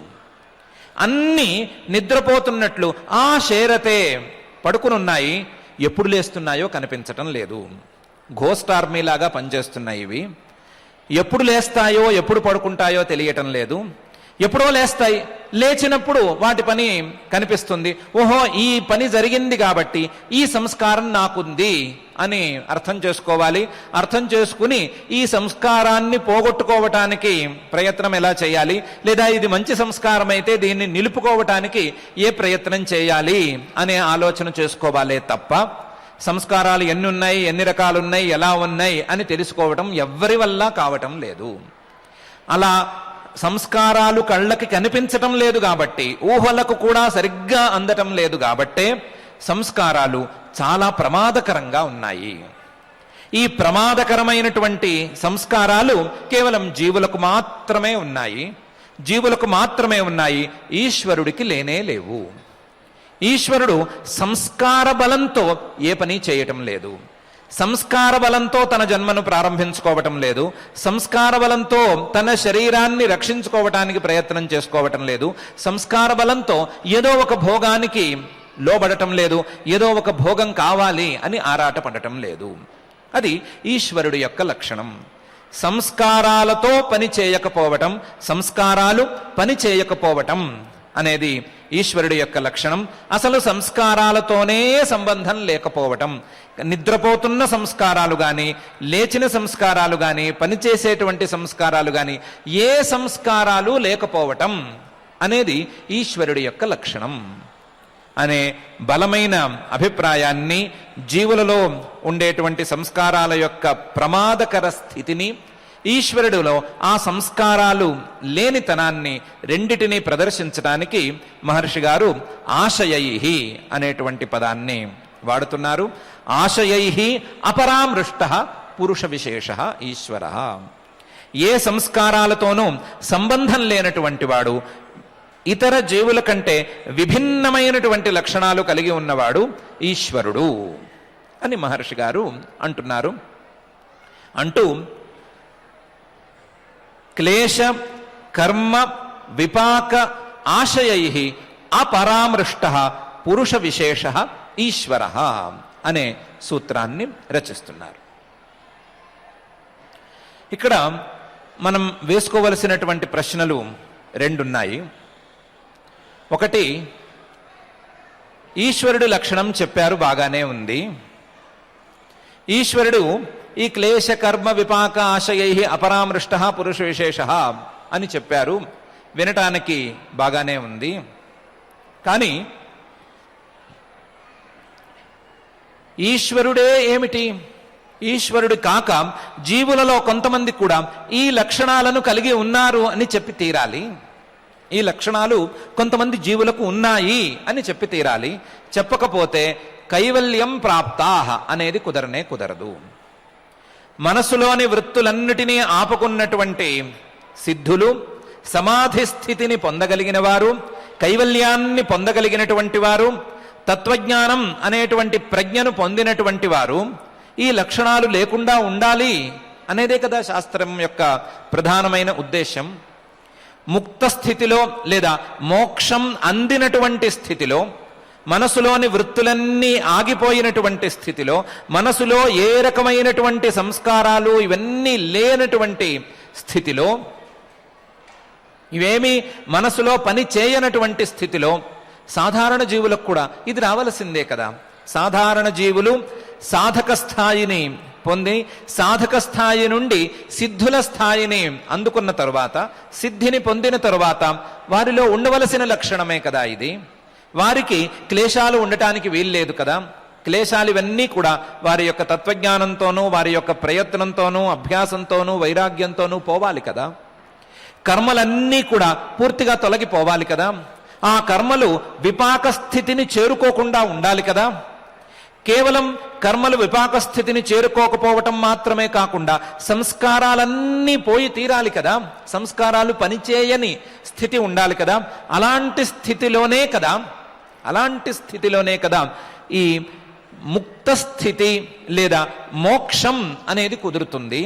Speaker 2: అన్నీ నిద్రపోతున్నట్లు ఆ షేరతే పడుకునున్నాయి, ఎప్పుడు లేస్తున్నాయో కనిపించటం లేదు. ఘోస్ట్ ఆర్మీ లాగా పనిచేస్తున్నాయి ఇవి. ఎప్పుడు లేస్తాయో ఎప్పుడు పడుకుంటాయో తెలియటం లేదు. ఎప్పుడో లేస్తాయి, లేచినప్పుడు వాటి పని కనిపిస్తుంది. ఓహో, ఈ పని జరిగింది కాబట్టి ఈ సంస్కారం నాకుంది అని అర్థం చేసుకోవాలి. అర్థం చేసుకుని ఈ సంస్కారాన్ని పోగొట్టుకోవటానికి ప్రయత్నం ఎలా చేయాలి, లేదా ఇది మంచి సంస్కారం అయితే దీన్ని నిలుపుకోవటానికి ఏ ప్రయత్నం చేయాలి అనే ఆలోచన చేసుకోవాలే తప్ప సంస్కారాలు ఎన్ని ఉన్నాయి, ఎన్ని రకాలు ఉన్నాయి, ఎలా ఉన్నాయి అని తెలుసుకోవటం ఎవ్వరి వల్ల కావటం లేదు. అలా సంస్కారాలు కళ్ళకి కనిపించటం లేదు కాబట్టి, ఊహలకు కూడా సరిగ్గా అందటం లేదు కాబట్టే సంస్కారాలు చాలా ప్రమాదకరంగా ఉన్నాయి. ఈ ప్రమాదకరమైనటువంటి సంస్కారాలు కేవలం జీవులకు మాత్రమే ఉన్నాయి. జీవులకు మాత్రమే ఉన్నాయి, ఈశ్వరుడికి లేనే లేవు. ఈశ్వరుడు సంస్కార బలంతో ఏ పని చేయటం లేదు. సంస్కార బలంతో తన జన్మను ప్రారంభించుకోవటం లేదు. సంస్కార బలంతో తన శరీరాన్ని రక్షించుకోవటానికి ప్రయత్నం చేసుకోవటం లేదు. సంస్కార బలంతో ఏదో ఒక భోగానికి లోబడటం లేదు, ఏదో ఒక భోగం కావాలి అని ఆరాటపడటం లేదు. అది ఈశ్వరుడి యొక్క లక్షణం. సంస్కారాలతో పని చేయకపోవటం, సంస్కారాలు పని చేయకపోవటం అనేది ఈశ్వరుడి యొక్క లక్షణం. అసలు సంస్కారాలతోనే సంబంధం లేకపోవటం, నిద్రపోతున్న సంస్కారాలు కానీ, లేచిన సంస్కారాలు కానీ, పనిచేసేటువంటి సంస్కారాలు కానీ, ఏ సంస్కారాలు లేకపోవటం అనేది ఈశ్వరుడి యొక్క లక్షణం అనే బలమైన అభిప్రాయాన్ని, జీవులలో ఉండేటువంటి సంస్కారాల యొక్క ప్రమాదకర స్థితిని, ఈశ్వరుడిలో ఆ సంస్కారాలు లేనితనాన్ని రెండిటినీ ప్రదర్శించడానికి మహర్షి గారు ఆశయైః అనేటువంటి పదాన్ని వాడుతున్నారు. ఆశయైః అపరామృష్టః పురుష విశేషః ఈశ్వరః. ఏ సంస్కారాలతోనూ సంబంధం లేనటువంటి వాడు, ఇతర జీవుల కంటే విభిన్నమైనటువంటి లక్షణాలు కలిగి ఉన్నవాడు ఈశ్వరుడు అని మహర్షి గారు అంటున్నారు. అంటూ క్లేశ కర్మ విపాక ఆశయైః అపరామృష్టః పురుష విశేషః ఈశ్వరః అనే సూత్రాన్ని రచిస్తున్నారు. ఇక్కడ మనం వేసుకోవలసినటువంటి ప్రశ్నలు రెండున్నాయి. ఒకటి, ఈశ్వరుడి లక్షణం చెప్పారు, బాగానే ఉంది. ఈశ్వరుడు ఈ క్లేశ కర్మ విపాక ఆశయైః అపరామృష్టః పురుష విశేషః అని చెప్పారు, వినటానికి బాగానే ఉంది. కానీ ఈశ్వరుడే ఏమిటి? ఈశ్వరుడు కాక జీవులలో కొంతమంది కూడా ఈ లక్షణాలను కలిగి ఉన్నారు అని చెప్పి తీరాలి. ఈ లక్షణాలు కొంతమంది జీవులకు ఉన్నాయి అని చెప్పి తీరాలి. చెప్పకపోతే కైవల్యం ప్రాప్తాః అనేది కుదరనే కుదరదు. మనసులోని వృత్తులన్నిటినీ ఆపుకున్నటువంటి సిద్ధులు, సమాధి స్థితిని పొందగలిగిన వారు, కైవల్యాన్ని పొందగలిగినటువంటి వారు, తత్వజ్ఞానం అనేటువంటి ప్రజ్ఞను పొందినటువంటి వారు ఈ లక్షణాలు లేకుండా ఉండాలి అనేదే కదా శాస్త్రం యొక్క ప్రధానమైన ఉద్దేశం. ముక్త స్థితిలో లేదా మోక్షం అందినటువంటి స్థితిలో, మనసులోని వృత్తులన్నీ ఆగిపోయినటువంటి స్థితిలో, మనసులో ఏ రకమైనటువంటి సంస్కారాలు ఇవన్నీ లేనటువంటి స్థితిలో, ఇవేమీ మనసులో పని చేయనటువంటి స్థితిలో సాధారణ జీవులకు కూడా ఇది రావలసిందే కదా. సాధారణ జీవులు సాధక స్థాయిని పొంది, సాధక స్థాయి నుండి సిద్ధుల స్థాయిని అందుకున్న తరువాత, సిద్ధిని పొందిన తరువాత వారిలో ఉండవలసిన లక్షణమే కదా ఇది. వారికి క్లేశాలు ఉండటానికి వీల్లేదు కదా. క్లేశాలు ఇవన్నీ కూడా వారి యొక్క తత్వజ్ఞానంతోనూ, వారి యొక్క ప్రయత్నంతోనూ, అభ్యాసంతోనూ, వైరాగ్యంతోనూ పోవాలి కదా. కర్మలన్నీ కూడా పూర్తిగా తొలగిపోవాలి కదా. ఆ కర్మలు విపాక స్థితిని చేరుకోకుండా ఉండాలి కదా. కేవలం కర్మలు విపాక స్థితిని చేరుకోకపోవటం మాత్రమే కాకుండా సంస్కారాలన్నీ పోయి తీరాలి కదా. సంస్కారాలు పనిచేయని స్థితి ఉండాలి కదా. అలాంటి స్థితిలోనే కదా ఈ ముక్త స్థితి లేదా మోక్షం అనేది కుదురుతుంది.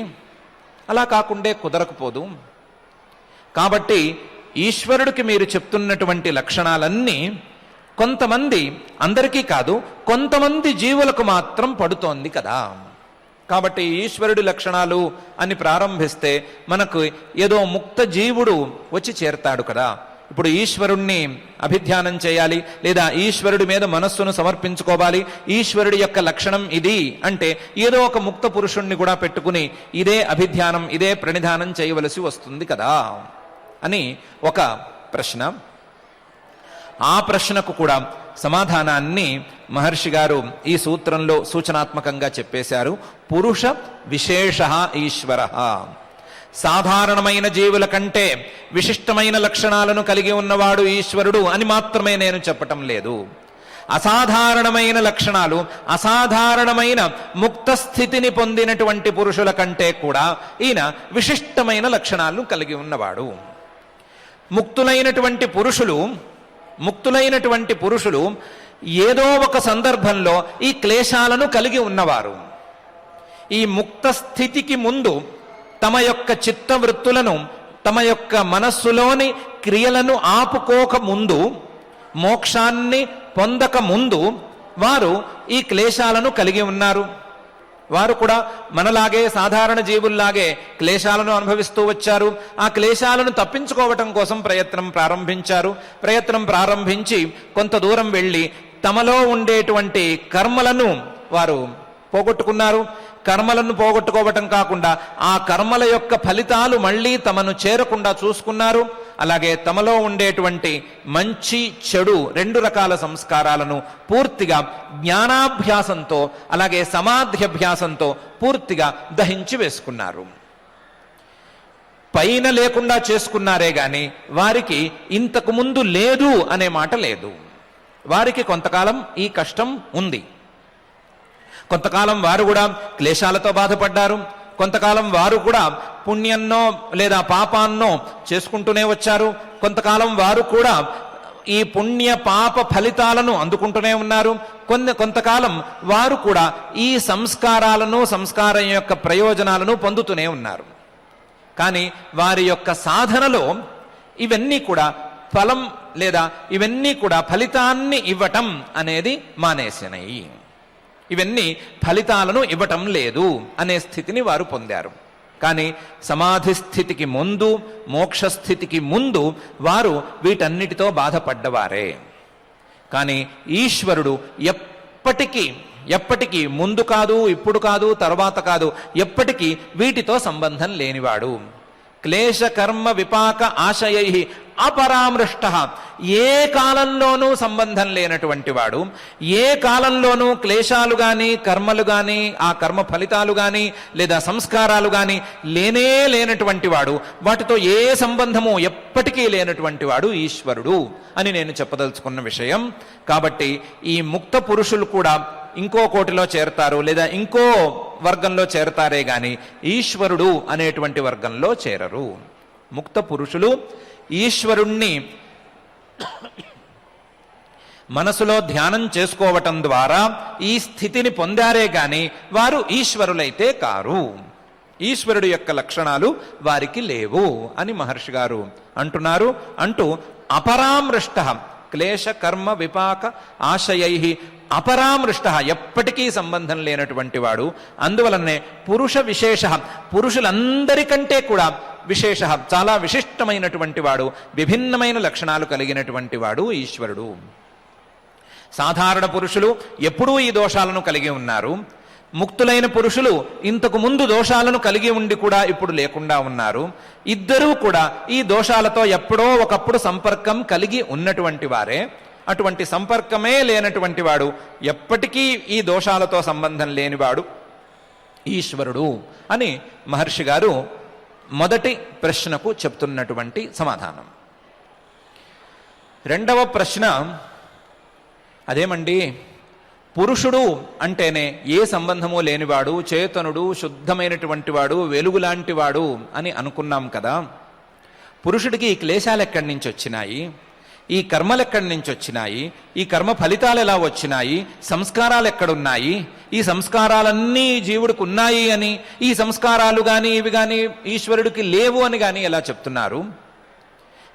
Speaker 2: అలా కాకుండే కుదరకపోదు. కాబట్టి ఈశ్వరుడికి మీరు చెప్తున్నటువంటి లక్షణాలన్నీ కొంతమంది, అందరికీ కాదు, కొంతమంది జీవులకు మాత్రం పడుతోంది కదా. కాబట్టి ఈశ్వరుడి లక్షణాలు అని ప్రారంభిస్తే మనకు ఏదో ముక్త జీవుడు వచ్చి చేరతాడు కదా. ఇప్పుడు ఈశ్వరుణ్ణి అభిధ్యానం చేయాలి, లేదా ఈశ్వరుడి మీద మనస్సును సమర్పించుకోవాలి, ఈశ్వరుడి యొక్క లక్షణం ఇది అంటే ఏదో ఒక ముక్త పురుషుణ్ణి కూడా పెట్టుకుని ఇదే అభిధ్యానం, ఇదే ప్రణిధానం చేయవలసి వస్తుంది కదా అని ఒక ప్రశ్న. ఆ ప్రశ్నకు కూడా సమాధానాన్ని మహర్షి గారు ఈ సూత్రంలో సూచనాత్మకంగా చెప్పేశారు. పురుష విశేష ఈశ్వర. సాధారణమైన జీవుల కంటే విశిష్టమైన లక్షణాలను కలిగి ఉన్నవాడు ఈశ్వరుడు అని మాత్రమే నేను చెప్పటం లేదు. అసాధారణమైన లక్షణాలు, అసాధారణమైన ముక్త స్థితిని పొందినటువంటి పురుషుల కంటే కూడా ఈయన విశిష్టమైన లక్షణాలను కలిగి ఉన్నవాడు. ముక్తులైనటువంటి పురుషులు ఏదో ఒక సందర్భంలో ఈ క్లేశాలను కలిగి ఉన్నవారు. ఈ ముక్త స్థితికి ముందు తమ యొక్క చిత్తవృత్తులను, తమ యొక్క మనస్సులోని క్రియలను ఆపుకోక ముందు, మోక్షాన్ని పొందక ముందు వారు ఈ క్లేశాలను కలిగి ఉన్నారు. వారు కూడా మనలాగే సాధారణ జీవుల్లాగే క్లేశాలను అనుభవిస్తూ వచ్చారు. ఆ క్లేశాలను తప్పించుకోవటం కోసం ప్రయత్నం ప్రారంభించి కొంత దూరం వెళ్ళి తమలో ఉండేటువంటి కర్మలను వారు పోగొట్టుకున్నారు. కర్మలను పోగొట్టుకోవటం కాకుండా ఆ కర్మల యొక్క ఫలితాలు మళ్ళీ తమను చేరకుండా చూసుకున్నారు. అలాగే తమలో ఉండేటువంటి మంచి చెడు రెండు రకాల సంస్కారాలను పూర్తిగా జ్ఞానాభ్యాసంతో, అలాగే సమాధ్యభ్యాసంతో పూర్తిగా దహించి వేసుకున్నారు. పైన లేకుండా చేసుకున్నారే గాని వారికి ఇంతకు ముందు లేదు అనే మాట లేదు. వారికి కొంతకాలం ఈ కష్టం ఉంది. కొంతకాలం వారు కూడా క్లేశాలతో బాధపడ్డారు. కొంతకాలం వారు కూడా పుణ్యన్నో లేదా పాపాన్నో చేసుకుంటూనే వచ్చారు. కొంతకాలం వారు కూడా ఈ పుణ్య పాప ఫలితాలను అందుకుంటూనే ఉన్నారు. కొంతకాలం వారు కూడా ఈ సంస్కారం యొక్క ప్రయోజనాలను పొందుతూనే ఉన్నారు. కానీ వారి యొక్క సాధనలో ఇవన్నీ కూడా ఫలం లేదా ఇవన్నీ కూడా ఫలితాన్ని ఇవ్వటం అనేది మానేసినాయి. ఇవన్నీ ఫలితాలను ఇవ్వటం లేదు అనే స్థితిని వారు పొందారు. కానీ సమాధి స్థితికి ముందు, మోక్షస్థితికి ముందు వారు వీటన్నిటితో బాధపడ్డవారే. కానీ ఈశ్వరుడు ఎప్పటికీ ముందు కాదు, ఇప్పుడు కాదు, తర్వాత కాదు, ఎప్పటికీ వీటితో సంబంధం లేనివాడు. క్లేశ కర్మ విపాక ఆశయై అపరామృష్ట. ఏ కాలంలోనూ సంబంధం లేనటువంటి వాడు, ఏ కాలంలోనూ క్లేశాలు గాని, కర్మలు గాని, ఆ కర్మ ఫలితాలు గాని, లేదా సంస్కారాలు గాని లేనటువంటి వాడు, వాటితో ఏ సంబంధము ఎప్పటికీ లేనటువంటి వాడు ఈశ్వరుడు అని నేను చెప్పదలుచుకున్న విషయం. కాబట్టి ఈ ముక్త పురుషులు కూడా ఇంకో కోటిలో చేరతారు, లేదా ఇంకో వర్గంలో చేరతారే గాని ఈశ్వరుడు అనేటువంటి వర్గంలో చేరరు. ముక్త పురుషులు ఈశ్వరుణ్ణి మనసులో ధ్యానం చేసుకోవటం ద్వారా ఈ స్థితిని పొందారే గాని వారు ఈశ్వరులైతే కారు. ఈశ్వరుడు యొక్క లక్షణాలు వారికి లేవు అని మహర్షి గారు అంటున్నారు. అంటూ అపరామృష్ట క్లేశ కర్మ విపాక ఆశయై అపరామృష్ట, ఎప్పటికీ సంబంధం లేనటువంటి వాడు. అందువలనే పురుష విశేష, పురుషులందరికంటే కూడా విశేష, చాలా విశిష్టమైనటువంటి వాడు, విభిన్నమైన లక్షణాలు కలిగినటువంటి వాడు ఈశ్వరుడు. సాధారణ పురుషులు ఎప్పుడూ ఈ దోషాలను కలిగి ఉన్నారు. ముక్తులైన పురుషులు ఇంతకు ముందు దోషాలను కలిగి ఉండి కూడా ఇప్పుడు లేకుండా ఉన్నారు. ఇద్దరూ కూడా ఈ దోషాలతో ఎప్పుడో ఒకప్పుడు సంపర్కం కలిగి ఉన్నటువంటి వారే. అటువంటి సంపర్కమే లేనటువంటి వాడు, ఎప్పటికీ ఈ దోషాలతో సంబంధం లేనివాడు ఈశ్వరుడు అని మహర్షి గారు మొదటి ప్రశ్నకు చెప్తున్నటువంటి సమాధానం. రెండవ ప్రశ్న అదేమండి, పురుషుడు అంటేనే ఏ సంబంధము లేనివాడు, చేతనుడు, శుద్ధమైనటువంటి వాడు, వెలుగులాంటి వాడు అని అనుకున్నాం కదా. పురుషుడికి ఈ క్లేశాలు ఎక్కడి నుంచి వచ్చినాయి, ఈ కర్మలు ఎక్కడి నుంచి వచ్చినాయి, ఈ కర్మ ఫలితాలు ఎలా వచ్చినాయి, సంస్కారాలు ఎక్కడున్నాయి, ఈ సంస్కారాలన్నీ జీవుడికి ఉన్నాయి అని, ఈ సంస్కారాలు కానీ ఇవి కానీ ఈశ్వరుడికి లేవు అని కానీ ఎలా చెప్తున్నారు?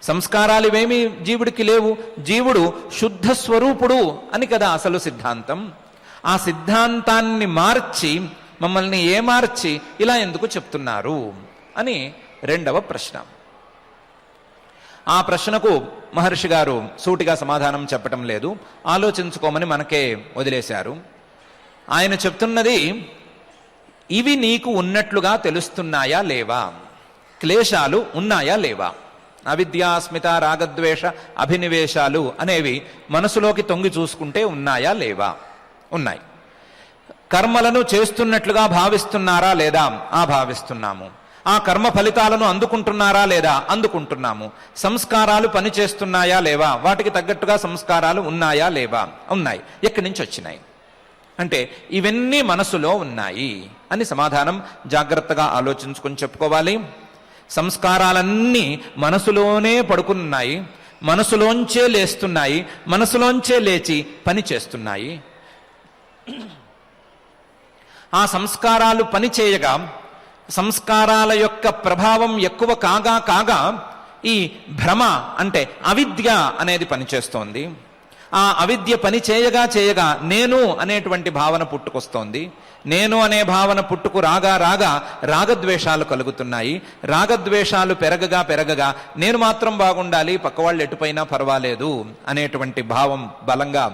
Speaker 2: సంస్కారాలు ఇవేమీ జీవుడికి లేవు. జీవుడు శుద్ధ స్వరూపుడు అని కదా అసలు సిద్ధాంతం. ఆ సిద్ధాంతాన్ని మార్చి మమ్మల్ని ఏమార్చి ఇలా ఎందుకు చెప్తున్నారు అని రెండవ ప్రశ్న. ఆ ప్రశ్నకు మహర్షి గారు సూటిగా సమాధానం చెప్పటం లేదు, ఆలోచించుకోమని మనకే వదిలేశారు. ఆయన చెప్తున్నది, ఇవి నీకు ఉన్నట్లుగా తెలుస్తున్నాయా లేవా, క్లేశాలు ఉన్నాయా లేవా, అవిద్య, అస్మిత, రాగద్వేష అభినివేశాలు అనేవి మనసులోకి తొంగి చూసుకుంటే ఉన్నాయా లేవా? ఉన్నాయి. కర్మలను చేస్తున్నట్లుగా భావిస్తున్నారా లేదా? భావిస్తున్నాము. ఆ కర్మ ఫలితాలను అందుకుంటున్నారా లేదా? అందుకుంటున్నాము. సంస్కారాలు పనిచేస్తున్నాయా లేవా? వాటికి తగ్గట్టుగా సంస్కారాలు ఉన్నాయా లేవా? ఉన్నాయి. ఎక్కడి నుంచి వచ్చినాయి అంటే ఇవన్నీ మనసులో ఉన్నాయి అని సమాధానం జాగ్రత్తగా ఆలోచించుకొని చెప్పుకోవాలి. సంస్కారాలన్నీ మనసులోనే పడుకున్నాయి, మనసులోంచే లేస్తున్నాయి, మనసులోంచే లేచి పని చేస్తున్నాయి. ఆ సంస్కారాలు పనిచేయగా సంస్కారాల యొక్క ప్రభావం ఎక్కువ కాగా ఈ భ్రమ అంటే అవిద్య అనేది పనిచేస్తోంది. ఆ అవిద్య పని చేయగా నేను అనేటువంటి భావన పుట్టుకొస్తోంది. నేను అనే భావన పుట్టుకు రాగా రాగద్వేషాలు కలుగుతున్నాయి. రాగద్వేషాలు పెరగగా నేను మాత్రం బాగుండాలి, పక్కవాళ్ళు ఎటుపైనా పర్వాలేదు అనేటువంటి భావం బలంగా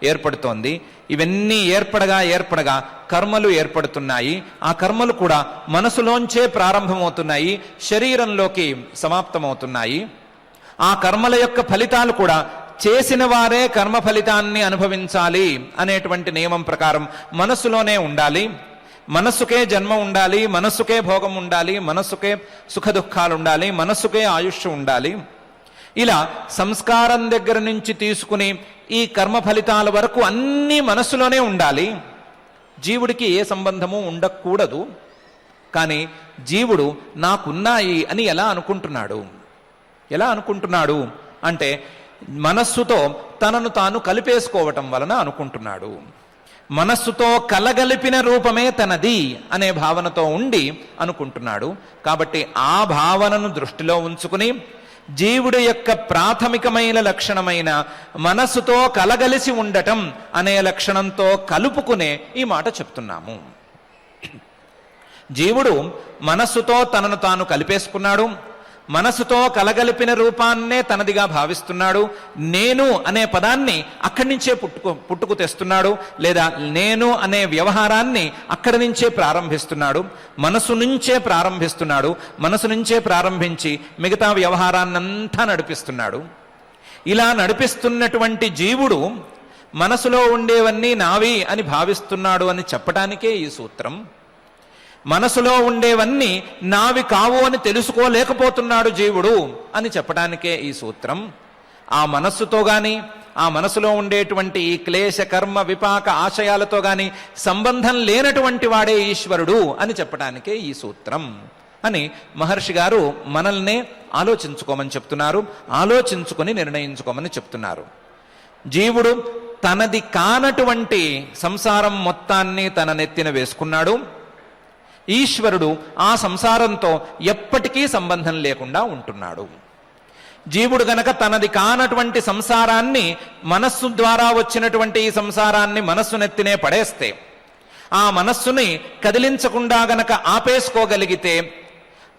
Speaker 2: ఏర్పడుతోంది. ఇవన్నీ ఏర్పడగా కర్మలు ఏర్పడుతున్నాయి. ఆ కర్మలు కూడా మనసులోంచే ప్రారంభమవుతున్నాయి, శరీరంలోకి సమాప్తమవుతున్నాయి. ఆ కర్మల యొక్క ఫలితాలు కూడా చేసిన వారే కర్మ ఫలితాన్ని అనుభవించాలి అనేటువంటి నియమం ప్రకారం మనస్సులోనే ఉండాలి. మనస్సుకే జన్మ ఉండాలి, మనస్సుకే భోగం ఉండాలి, మనస్సుకే సుఖ దుఃఖాలు ఉండాలి, మనస్సుకే ఆయుష్ ఉండాలి. ఇలా సంస్కారం దగ్గర నుంచి తీసుకుని ఈ కర్మ ఫలితాల వరకు అన్నీ మనస్సులోనే ఉండాలి. జీవుడికి ఏ సంబంధము ఉండకూడదు. కానీ జీవుడు నాకున్నాయి అని ఎలా అనుకుంటున్నాడు అంటే మనస్సుతో తనను తాను కలిపేసుకోవటం వలన అనుకుంటున్నాడు. మనస్సుతో కలగలిపిన రూపమే తనది అనే భావనతో ఉండి అనుకుంటున్నాడు. కాబట్టి ఆ భావనను దృష్టిలో ఉంచుకుని జీవుడి యొక్క ప్రాథమికమైన లక్షణమైన మనస్సుతో కలగలిసి ఉండటం అనే లక్షణంతో కలుపుకునే ఈ మాట చెప్తున్నాము. జీవుడు మనస్సుతో తనను తాను కలిపేసుకున్నాడు, మనసుతో కలగలిపిన రూపాన్నే తనదిగా భావిస్తున్నాడు. నేను అనే పదాన్ని అక్కడి నుంచే పుట్టుకు తెస్తున్నాడు, లేదా నేను అనే వ్యవహారాన్ని అక్కడి నుంచే ప్రారంభిస్తున్నాడు. మనసు నుంచే ప్రారంభించి మిగతా వ్యవహారాన్నంతా నడిపిస్తున్నాడు. ఇలా నడిపిస్తున్నటువంటి జీవుడు మనసులో ఉండేవన్నీ నావి అని భావిస్తున్నాడు అని చెప్పటానికే ఈ సూత్రం. మనసులో ఉండేవన్నీ నావి కావు అని తెలుసుకోలేకపోతున్నాడు జీవుడు అని చెప్పడానికే ఈ సూత్రం. ఆ మనస్సుతో గాని ఆ మనసులో ఉండేటువంటి ఈ క్లేశ కర్మ విపాక ఆశయాలతో గాని సంబంధం లేనటువంటి వాడే ఈశ్వరుడు అని చెప్పడానికే ఈ సూత్రం అని మహర్షి గారు మనల్నే ఆలోచించుకోమని చెప్తున్నారు. ఆలోచించుకొని నిర్ణయించుకోమని చెప్తున్నారు. జీవుడు తనది కానటువంటి సంసారం మొత్తాన్ని తన నెత్తిన వేసుకున్నాడు. ఈశ్వరుడు ఆ సంసారంతో ఎప్పటికీ సంబంధం లేకుండా ఉంటున్నాడు. జీవుడు గనక తనది కానటువంటి సంసారాన్ని, మనస్సు ద్వారా వచ్చినటువంటి ఈ సంసారాన్ని మనస్సు నెత్తినే పడేస్తే, ఆ మనస్సుని కదిలించకుండా గనక ఆపేసుకోగలిగితే,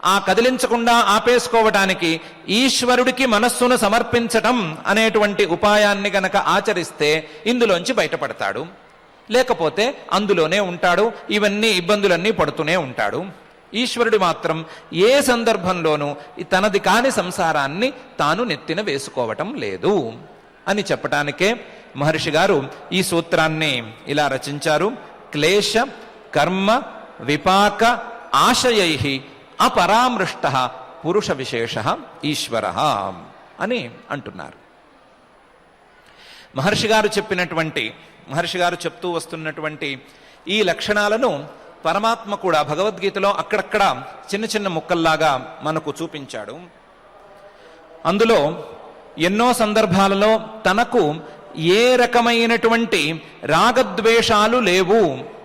Speaker 2: ఆ కదిలించకుండా ఆపేసుకోవటానికి ఈశ్వరుడికి మనస్సును సమర్పించటం అనేటువంటి ఉపాయాన్ని గనక ఆచరిస్తే ఇందులోంచి బయటపడతాడు. లేకపోతే అందులోనే ఉంటాడు, ఇవన్నీ ఇబ్బందులన్నీ పడుతూనే ఉంటాడు. ఈశ్వరుడు మాత్రం ఏ సందర్భంలోనూ తనది కాని సంసారాన్ని తాను నెత్తిన వేసుకోవటం లేదు అని చెప్పటానికే మహర్షి గారు ఈ సూత్రాన్ని ఇలా రచించారు. క్లేశ కర్మ విపాక ఆశయై అపరామృష్ట పురుష విశేష ఈశ్వర అని అంటున్నారు. మహర్షి గారు చెప్తూ వస్తున్నటువంటి ఈ లక్షణాలను పరమాత్మ కూడా భగవద్గీతలో అక్కడక్కడ చిన్న చిన్న ముక్కల్లాగా మనకు చూపించాడు. అందులో ఎన్నో సందర్భాలలో తనకు ఏ రకమైనటువంటి రాగద్వేషాలు లేవు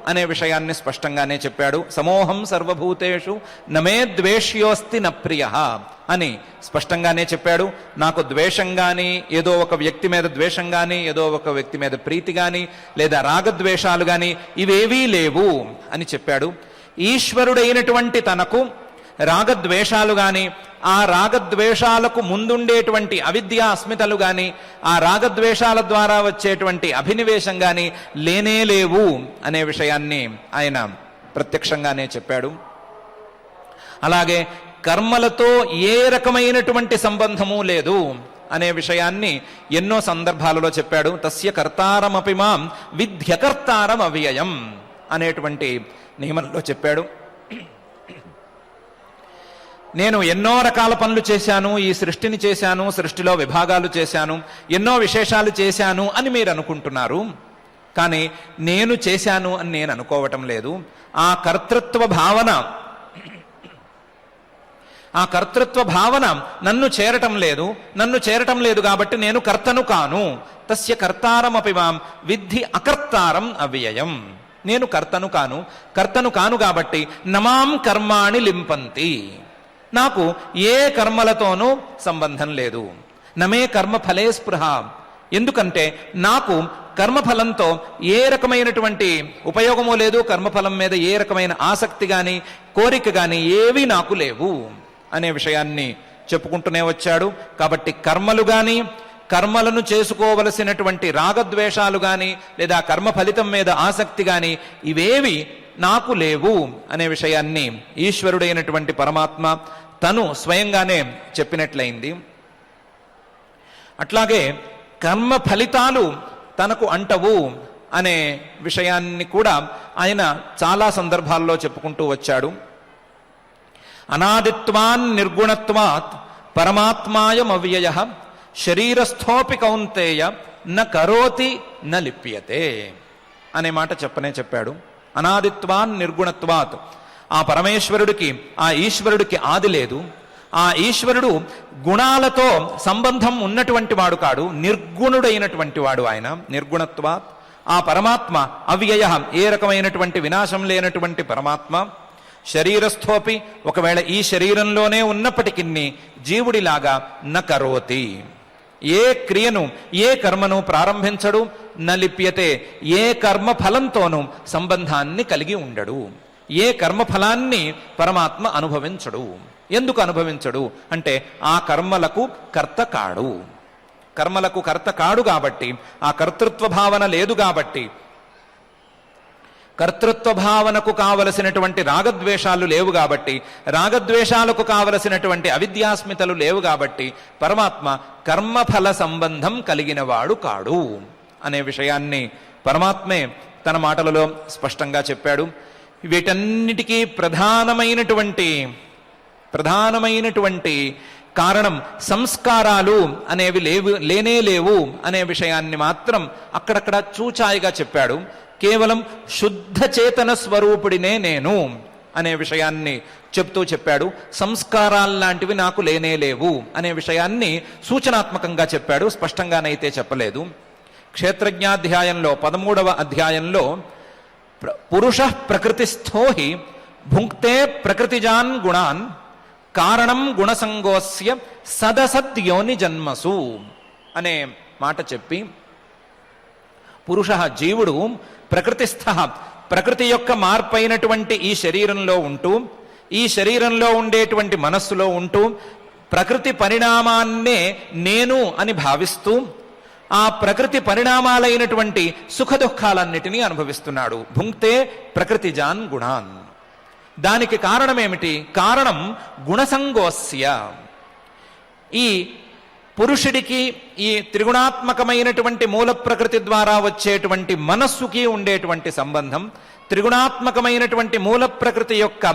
Speaker 2: అనే విషయాన్ని స్పష్టంగానే చెప్పాడు. సమోహం సర్వభూతేషు నమే ద్వేష్యోస్తి న ప్రియ అని స్పష్టంగానే చెప్పాడు. నాకు ద్వేషం కానీ, ఏదో ఒక వ్యక్తి మీద ద్వేషం కానీ, ఏదో ఒక వ్యక్తి మీద ప్రీతి కానీ, లేదా రాగద్వేషాలు కానీ ఇవేవీ లేవు అని చెప్పాడు. ఈశ్వరుడైనటువంటి తనకు రాగద్వేషాలు కానీ, ఆ రాగద్వేషాలకు ముందుండేటువంటి అవిద్యా అస్మితలు కానీ, ఆ రాగద్వేషాల ద్వారా వచ్చేటువంటి అభినివేశం కానీ లేనే లేవు అనే విషయాన్ని ఆయన ప్రత్యక్షంగానే చెప్పాడు. అలాగే కర్మలతో ఏ రకమైనటువంటి సంబంధము లేదు అనే విషయాన్ని ఎన్నో సందర్భాలలో చెప్పాడు. తస్య కర్తారమపి మాం విద్యకర్తారం అవ్యయం అనేటువంటి నియమంలో చెప్పాడు. నేను ఎన్నో రకాల పనులు చేశాను, ఈ సృష్టిని చేశాను, సృష్టిలో విభాగాలు చేశాను, ఎన్నో విశేషాలు చేశాను అని మీరు అనుకుంటున్నారు. కానీ నేను చేశాను అని నేను అనుకోవటం లేదు. ఆ కర్తృత్వ భావన నన్ను చేరటం లేదు కాబట్టి నేను కర్తను కాను. తస్య కర్తారమపి మాం విద్ధి అకర్తారం అవ్యయం. నేను కర్తను కాను కాబట్టి నమాం కర్మాణి లింపంతి. నాకు ఏ కర్మలతోనూ సంబంధం లేదు. నమే కర్మఫలే స్పృహ. ఎందుకంటే నాకు కర్మఫలంతో ఏ రకమైనటువంటి ఉపయోగమూ లేదు, కర్మఫలం మీద ఏ రకమైన ఆసక్తి కానీ, కోరిక కానీ ఏవీ నాకు లేవు అనే విషయాన్ని చెప్పుకుంటూనే వచ్చాడు. కాబట్టి కర్మలు కానీ, కర్మలను చేసుకోవలసినటువంటి రాగద్వేషాలు కానీ, లేదా కర్మ ఫలితం మీద ఆసక్తి కానీ ఇవేవి నాకు లేవు అనే విషయాన్ని ఈశ్వరుడైనటువంటి పరమాత్మ తను స్వయంగానే చెప్పినట్లయింది. అట్లాగే కర్మ ఫలితాలు తనకు అంటవు అనే విషయాన్ని కూడా ఆయన చాలా సందర్భాల్లో చెప్పుకుంటూ వచ్చాడు. అనాదిత్వాన్ నిర్గుణత్వాత్ పరమాత్మాయమవ్యయ శరీరస్థోపి కౌంతేయ న కరోతి న లిప్యతే అనే మాట చెప్పాడు. అనాదిత్వాన్ నిర్గుణత్వాత్, ఆ పరమేశ్వరుడికి, ఆ ఈశ్వరుడికి ఆది లేదు. ఆ ఈశ్వరుడు గుణాలతో సంబంధం ఉన్నటువంటి వాడు కాడు, నిర్గుణుడైనటువంటి వాడు ఆయన. నిర్గుణత్వాత్ ఆ పరమాత్మ అవ్యయ, ఏ రకమైనటువంటి వినాశం లేనటువంటి పరమాత్మ. శరీరస్థోపి, ఒకవేళ ఈ శరీరంలోనే ఉన్నప్పటికీ జీవుడిలాగా న కరోతి, ఏ క్రియను ఏ కర్మను ప్రారంభించడు. న లిప్యతే, ఏ కర్మ ఫలంతోనూ సంబంధాన్ని కలిగి ఉండడు. ఏ కర్మఫలాన్ని పరమాత్మ అనుభవించడు. ఎందుకు అనుభవించడు అంటే ఆ కర్మలకు కర్త కాడు. కర్మలకు కర్త కాడు కాబట్టి, ఆ కర్తృత్వ భావన లేదు కాబట్టి, కర్తృత్వ భావనకు కావలసినటువంటి రాగద్వేషాలు లేవు కాబట్టి, రాగద్వేషాలకు కావలసినటువంటి అవిద్యాస్మితలు లేవు కాబట్టి పరమాత్మ కర్మఫల సంబంధం కలిగినవాడు కాడు అనే విషయాన్ని పరమాత్మే తన మాటలలో స్పష్టంగా చెప్పాడు. వీటన్నిటికీ ప్రధానమైనటువంటి కారణం సంస్కారాలు అనేవి లేనే లేవు అనే విషయాన్ని మాత్రం అక్కడక్కడ చూచాయిగా చెప్పాడు. కేవలం శుద్ధ చేతన స్వరూపుడినే నేను అనే విషయాన్ని చెప్తూ చెప్పాడు. సంస్కారాల్లాంటివి నాకు లేనే లేవు అనే విషయాన్ని సూచనాత్మకంగా చెప్పాడు, స్పష్టంగానైతే చెప్పలేదు. క్షేత్రజ్ఞాధ్యాయంలో 13వ అధ్యాయంలో పురుష ప్రకృతిస్థో హి భుంక్తే ప్రకృతిజాన్ గుణాన్ కారణం గుణసంగోస్య సదసద్యోని జన్మసు అనే మాట చెప్పి, పురుష జీవుడు ప్రకృతిస్థ, ప్రకృతి యొక్క మార్పైనటువంటి ఈ శరీరంలో ఉంటూ, ఈ శరీరంలో ఉండేటువంటి మనస్సులో ఉంటూ ప్రకృతి పరిణామాన్నే నేను అని భావిస్తూ ఆ ప్రకృతి పరిణామాలైనటువంటి సుఖ దుఃఖాలన్నిటినీ అనుభవిస్తున్నాడు. భుంక్తే ప్రకృతిజాన్ గుణాన్. దానికి కారణమేమిటి? కారణం గుణసంగోస్య. ఈ పురుషుడికి ఈ త్రిగుణాత్మకమైనటువంటి మూల ప్రకృతి ద్వారా వచ్చేటువంటి మనస్సుకి ఉండేటువంటి సంబంధం, త్రిగుణాత్మకమైనటువంటి మూల ప్రకృతి యొక్క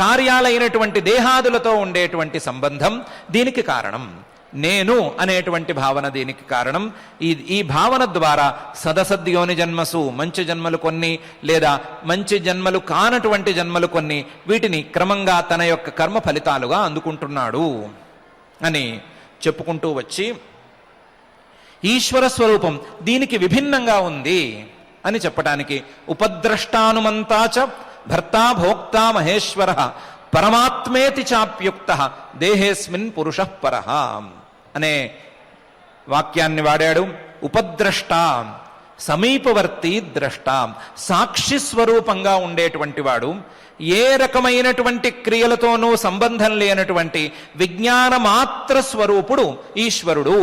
Speaker 2: కార్యాలైనటువంటి దేహాదులతో ఉండేటువంటి సంబంధం దీనికి కారణం. నేను అనేటువంటి భావన దీనికి కారణం. ఈ భావన ద్వారా సదసద్యోని జన్మసు, మంచి జన్మలు కొన్ని లేదా మంచి జన్మలు కానటువంటి జన్మలు కొన్ని, వీటిని క్రమంగా తన యొక్క కర్మ ఫలితాలుగా అందుకుంటున్నాడు అని చెప్పుకుంటూ వచ్చి, ఈశ్వర స్వరూపం దీనికి విభిన్నంగా ఉంది అని చెప్పటానికి ఉపద్రష్టానుమంతాచ భర్తా భోక్తా మహేశ్వర పరమాత్మేతి చాప్యుక్త దేహేస్మిన్ పురుషః పరః అనే వాక్యాన్ని వాడాడు. ఉపద్రష్ట, సమీపవర్తి ద్రష్ట, సాక్షి స్వరూపంగా ఉండేటువంటి వాడు, ఏ రకమైనటువంటి క్రియలతోనూ సంబంధం లేనటువంటి విజ్ఞాన మాత్ర స్వరూపుడు ఈశ్వరుడు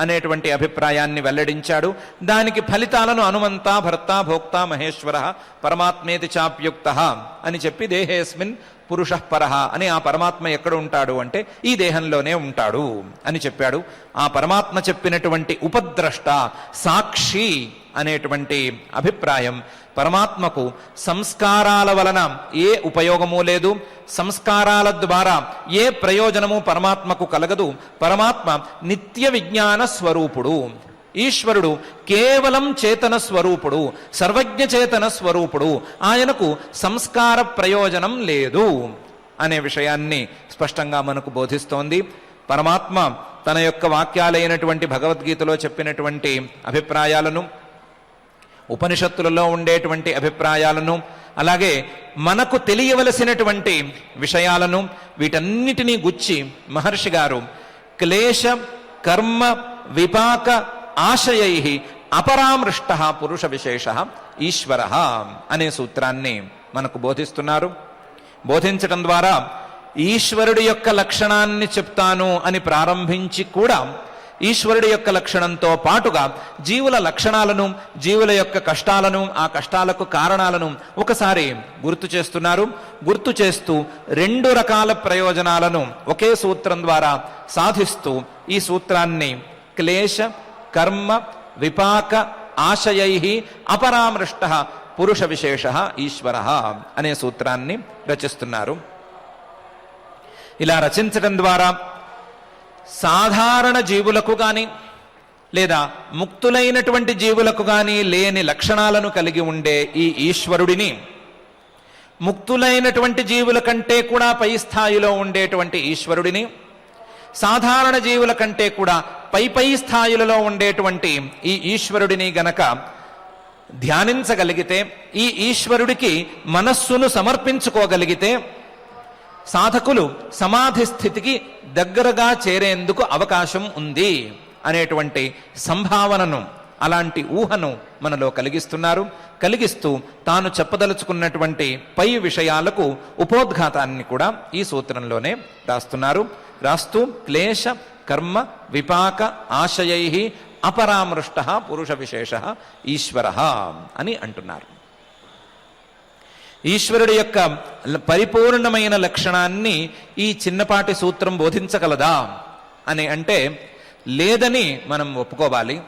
Speaker 2: అనేటువంటి అభిప్రాయాన్ని వెల్లడించాడు. దానికి ఫలితాలను హనుమంత భర్త భోక్త మహేశ్వర పరమాత్మేతి చాప్యుక్త అని చెప్పి దేహేస్మిన్ పురుషః పరః అని ఆ పరమాత్మ ఎక్కడ ఉంటాడు అంటే ఈ దేహంలోనే ఉంటాడు అని చెప్పాడు. ఆ పరమాత్మ చెప్పినటువంటి ఉపద్రష్ట, సాక్షి అనేటువంటి అభిప్రాయం పరమాత్మకు సంస్కారాల వలన ఏ ఉపయోగము లేదు, సంస్కారాల ద్వారా ఏ ప్రయోజనము పరమాత్మకు కలగదు. పరమాత్మ నిత్య విజ్ఞాన స్వరూపుడు, ఈశ్వరుడు కేవలం చేతన స్వరూపుడు, సర్వజ్ఞ చేతన స్వరూపుడు, ఆయనకు సంస్కార ప్రయోజనం లేదు అనే విషయాన్ని స్పష్టంగా మనకు బోధిస్తోంది. పరమాత్మ తన యొక్క వాక్యాలైనటువంటి భగవద్గీతలో చెప్పినటువంటి అభిప్రాయాలను, ఉపనిషత్తులలో ఉండేటువంటి అభిప్రాయాలను, అలాగే మనకు తెలియవలసినటువంటి విషయాలను వీటన్నిటినీ గుచ్చి మహర్షి గారు క్లేశ కర్మ విపాక ఆశయై అపరామృష్ట పురుష విశేష ఈశ్వర అనే సూత్రాన్ని మనకు బోధిస్తున్నారు. బోధించటం ద్వారా ఈశ్వరుడి యొక్క లక్షణాన్ని చెప్తాను అని ప్రారంభించి కూడా ఈశ్వరుడి యొక్క లక్షణంతో పాటుగా జీవుల లక్షణాలను, జీవుల యొక్క కష్టాలను, ఆ కష్టాలకు కారణాలను ఒకసారి గుర్తు చేస్తున్నారు. గుర్తు చేస్తూ రెండు రకాల ప్రయోజనాలను ఒకే సూత్రం ద్వారా సాధిస్తూ ఈ సూత్రాన్ని క్లేశ కర్మ విపాక ఆశయై అపరామృష్ట పురుష విశేష ఈశ్వర అనే సూత్రాన్ని రచిస్తున్నారు. ఇలా రచించడం ద్వారా సాధారణ జీవులకు కానీ లేదా ముక్తులైనటువంటి జీవులకు కానీ లేని లక్షణాలను కలిగి ఉండే ఈ ఈశ్వరుడిని ముక్తులైనటువంటి జీవుల కంటే కూడా పై స్థాయిలో ఉండేటువంటి ఈశ్వరుడిని, సాధారణ జీవుల కంటే కూడా పై స్థాయిలలో ఉండేటువంటి ఈ ఈశ్వరుడిని గనక ధ్యానించగలిగితే, ఈ ఈశ్వరుడికి మనస్సును సమర్పించుకోగలిగితే సాధకులు సమాధి స్థితికి దగ్గరగా చేరేందుకు అవకాశం ఉంది అనేటువంటి సంభావనను, అలాంటి ఊహను మనలో కలిగిస్తున్నారు. కలిగిస్తూ తాను చెప్పదలుచుకున్నటువంటి పై విషయాలకు ఉపోద్ఘాతాన్ని కూడా ఈ సూత్రంలోనే రాస్తున్నారు. రాస్తూ క్లేశ కర్మ విపాక ఆశయై అపరామృష్ట పురుష విశేష ఈశ్వర అని అంటున్నారు. ఈశ్వరుడి యొక్క పరిపూర్ణమైన లక్షణాన్ని ఈ చిన్నపాటి సూత్రం బోధించగలదా అని అంటే లేదని మనం ఒప్పుకోవాలి.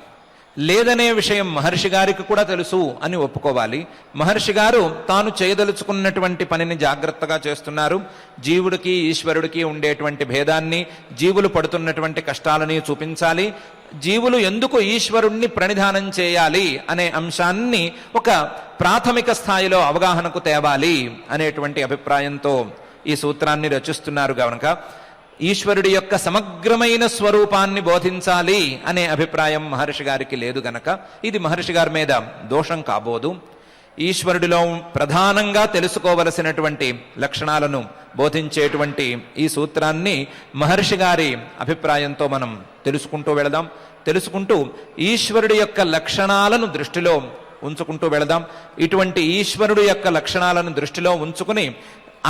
Speaker 2: లేదనే విషయం మహర్షి గారికి కూడా తెలుసు అని ఒప్పుకోవాలి. మహర్షి గారు తాను చేయదలుచుకున్నటువంటి పనిని జాగ్రత్తగా చేస్తున్నారు. జీవుడికి ఈశ్వరుడికి ఉండేటువంటి భేదాన్ని, జీవులు పడుతున్నటువంటి కష్టాలని చూపించాలి. జీవులు ఎందుకు ఈశ్వరుణ్ణి ప్రణిధానం చేయాలి అనే అంశాన్ని ఒక ప్రాథమిక స్థాయిలో అవగాహనకు తేవాలి అనేటువంటి అభిప్రాయంతో ఈ సూత్రాన్ని రచిస్తున్నారు. కనుక ఈశ్వరుడి యొక్క సమగ్రమైన స్వరూపాన్ని బోధించాలి అనే అభిప్రాయం మహర్షి గారికి లేదు గనక ఇది మహర్షి గారి మీద దోషం కాబోదు. ఈశ్వరుడిలో ప్రధానంగా తెలుసుకోవలసినటువంటి లక్షణాలను బోధించేటువంటి ఈ సూత్రాన్ని మహర్షి గారి అభిప్రాయంతో మనం తెలుసుకుంటూ వెళదాం. తెలుసుకుంటూ ఈశ్వరుడి యొక్క లక్షణాలను దృష్టిలో ఉంచుకుంటూ వెళదాం. ఇటువంటి ఈశ్వరుడు యొక్క లక్షణాలను దృష్టిలో ఉంచుకుని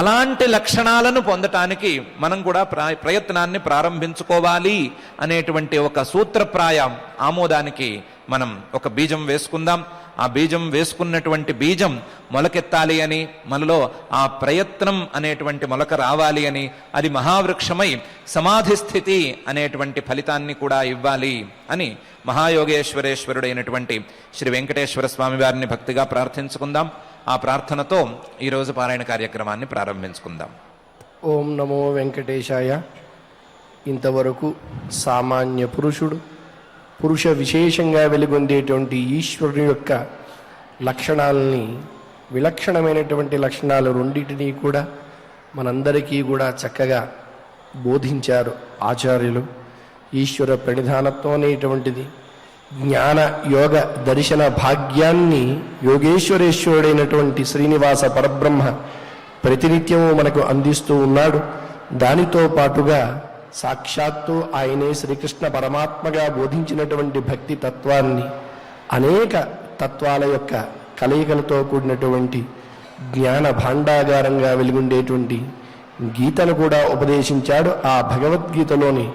Speaker 2: అలాంటి లక్షణాలను పొందటానికి మనం కూడా ప్రయత్నాన్ని ప్రారంభించుకోవాలి అనేటువంటి ఒక సూత్రప్రాయ ఆమోదానికి మనం ఒక బీజం వేసుకుందాం. ఆ బీజం వేసుకున్నటువంటి బీజం మొలకెత్తాలి అని, మనలో ఆ ప్రయత్నం అనేటువంటి మొలక రావాలి అని, అది మహావృక్షమై సమాధి స్థితి అనేటువంటి ఫలితాన్ని కూడా ఇవ్వాలి అని మహాయోగేశ్వరేశ్వరుడైనటువంటి శ్రీ వెంకటేశ్వర స్వామి వారిని భక్తిగా ప్రార్థించుకుందాం. ఆ ప్రార్థనతో ఈరోజు పారాయణ కార్యక్రమాన్ని ప్రారంభించుకుందాం.
Speaker 3: ఓం నమో వెంకటేశాయ. ఇంతవరకు సామాన్య పురుషుడు, పురుష విశేషంగా వెలుగొందేటువంటి ఈశ్వరుని యొక్క లక్షణాలని, విలక్షణమైనటువంటి లక్షణాలు రెండింటినీ కూడా మనందరికీ కూడా చక్కగా బోధించారు ఆచార్యులు. ఈశ్వర ప్రణిధానత్వం అనేటువంటిది జ్ఞాన యోగ దర్శన భాగ్యాన్ని యోగేశ్వరేశ్వరుడైనటువంటి శ్రీనివాస పరబ్రహ్మ ప్రతినిత్యము మనకు అందిస్తూ ఉన్నాడు. దానితో పాటుగా సాక్షాత్తు ఆయనే శ్రీకృష్ణ పరమాత్మగా బోధించినటువంటి భక్తి తత్వాన్ని అనేక తత్వాల యొక్క కలయికలతో కూడినటువంటి జ్ఞాన భాండాగారంగా వెలుగుండేటువంటి గీతను కూడా ఉపదేశించాడు. ఆ భగవద్గీతలోని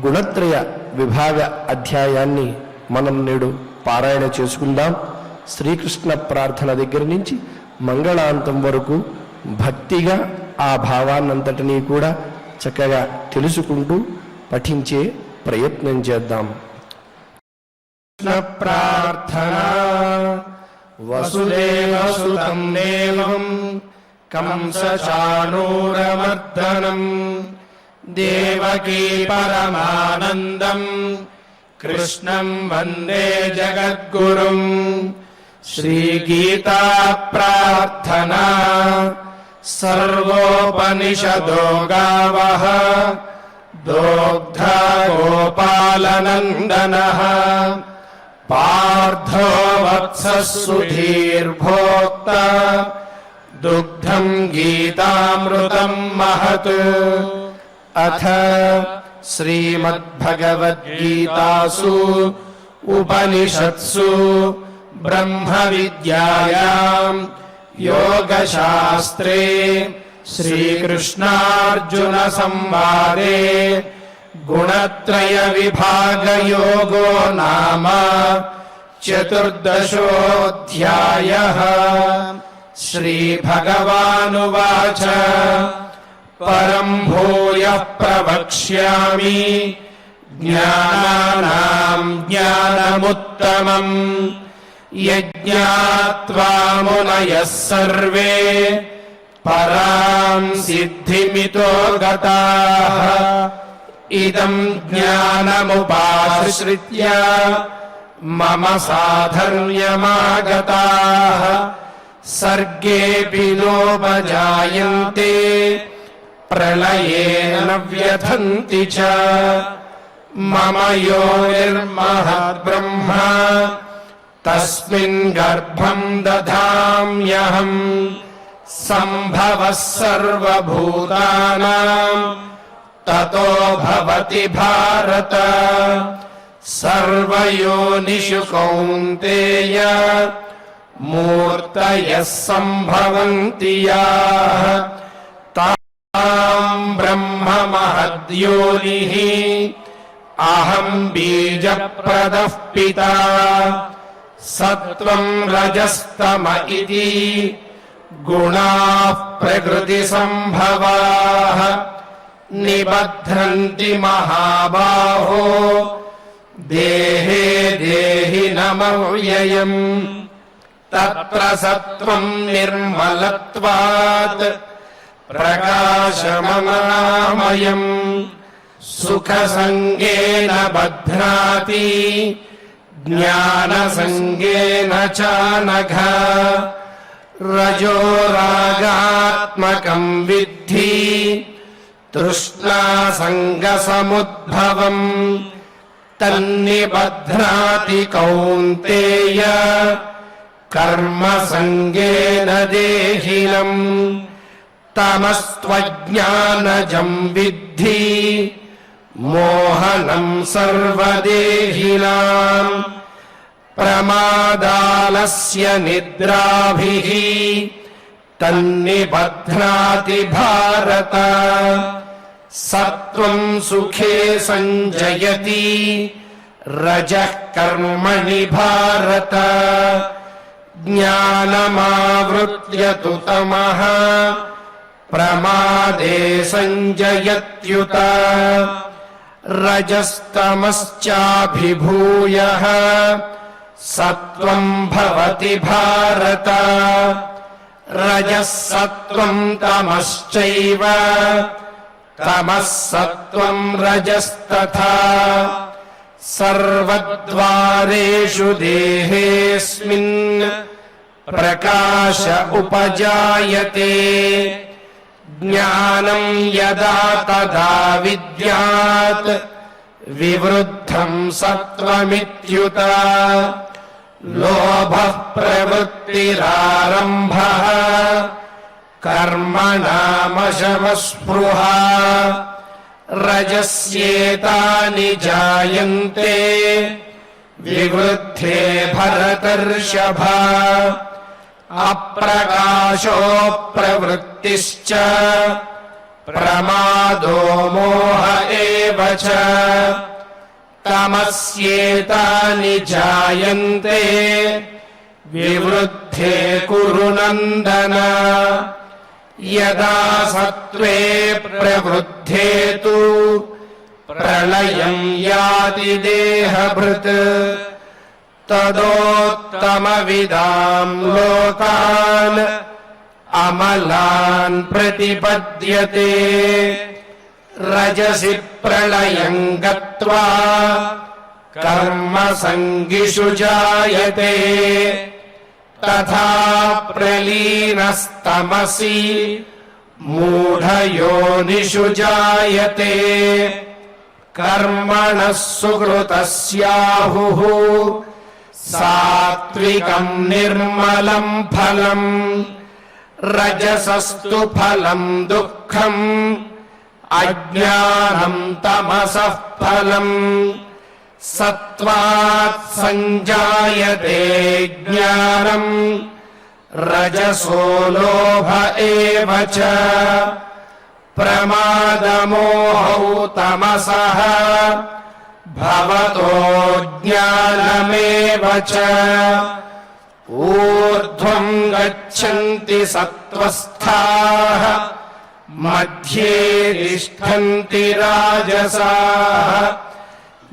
Speaker 3: గుణత్రయ విభాగ అధ్యాయాన్ని మనం నేడు పారాయణ చేసుకుందాం. శ్రీకృష్ణ ప్రార్థన దగ్గర నుంచి మంగళాంతం వరకు భక్తిగా ఆ భావాన్నంతటినీ కూడా చక్కగా తెలుసుకుంటూ పఠించే ప్రయత్నం చేద్దాం. కృష్ణ ప్రార్థన వసుదేవసుతం దేవం కంసచాణూరమర్దనం దేవకీ పరమానందం కృష్ణం వందే జగద్గురుం. శ్రీగీతా ప్రార్థనా సర్వోపనిషదో గావః దోగ్ధా గోపాలనందనః పార్థో వత్సః సుధీర్భోక్తా దుగ్ధం గీతామృతం మహత్. అథ శ్రీమద్భగవద్గీతాసు ఉపనిషత్సు బ్రహ్మ విద్యాయాం యోగశాస్త్రే శ్రీకృష్ణార్జున సంవాదే గుణత్రయ విభాగ యోగో నామ చతుర్దశోऽధ్యాయః. శ్రీభగవానువాచ పరం భూయః ప్రవక్ష్యామి జ్ఞానానాం జ్ఞానముత్తమం యజ్ఞాత్వా మునయః సర్వే పరాం సిద్ధిమితో గతాః. ఇదం జ్ఞానముపాశ్రిత్య మమ సాధర్మ్యమాగతాః. సర్గేऽపి నోపజాయంతే ప్రళయేన వ్యథంతి చ. మమ యోనిర్మహద్బ్రహ్మ తస్మిన్ గర్భం దధామ్యహం. సంభవః సర్వభూతానాం తతో భవతి భారత. సర్వయోనిషు కౌంతేయ మూర్తయః సంభవంతి యాః తాం బ్రహ్మ మహద్యోనిః అహం బీజప్రదః పితా. సత్వం రజస్తమ ఇతి గుణాః ప్రకృతి సంభవాః. నిబధ్నంతి మహాబాహో దేహే దేహినమవ్యయం. తత్ర సత్వం నిర్మలత్వాత్ ప్రకాశమనామయం. సుఖసంగేన బధ్నాతి జ్ఞానసంగేన చానఘ. రజోరాగాత్మకం విద్ధి తృష్ణాసంగసముద్భవం. తన్నిబధ్నాతి కౌంతేయ కర్మసంగేన దేహినం. తమస్త్వజ్ఞానజం విద్ధి మోహనం సర్వదేహినాం. ప్రమాదాలస్య నిద్రాభిః తన్నిబధ్నాతి భారత. సత్వం సుఖే సంజయతి రజః కర్మణి భారత. జ్ఞానమావృత్య తు తమః ప్రమాదే సంజయత్యుత. రజస్తమశ్చాభిభూయః సత్వం భవతి భారత. రజః సత్వం తమశ్చైవ తమః సత్వం రజస్తథా. సర్వద్వారేషు దేహేస్మిన్ ప్రకాశ ఉపజాయతే. జ్ఞానం యదా తదా విద్యాత్ विवृद्धं सत्त्वमित्युत लोभः प्रवृत्तिरारम्भः कर्मणामशमस्पृहा रजस्येतानि जायन्ते विवृद्धे भरतर्षभ अप्रकाशो प्रवृत्तिश्च प्रमादो मोह एव च तमस्येतानि जायन्ते विवृद्धे कुरु नन्दन यदा सत्त्वे प्रवृद्धे तु प्रलयं याति देहभृत् तदोत्तमविदां लोकान् अमलान् प्रतिपद्यते रजसि प्रलयं गत्वा कर्मसङ्गिषु जायते तथा प्रलीनस्तमसि मूढयोनिषु जायते कर्मणः सुकृतस्याहुः सात्विकं निर्मलं फलम् रजसस्तु फलं दुःखम् अज्ञानं तमसः फलम् सत्त्वात् संजायते ज्ञानम् रजसो लोभ एव च प्रमादमोहौ तमसः भवतो ज्ञानमेव च ऊर्ध्वं गच्छन्ति सत्त्वस्थाः मध्ये तिष्ठन्ति राजसाः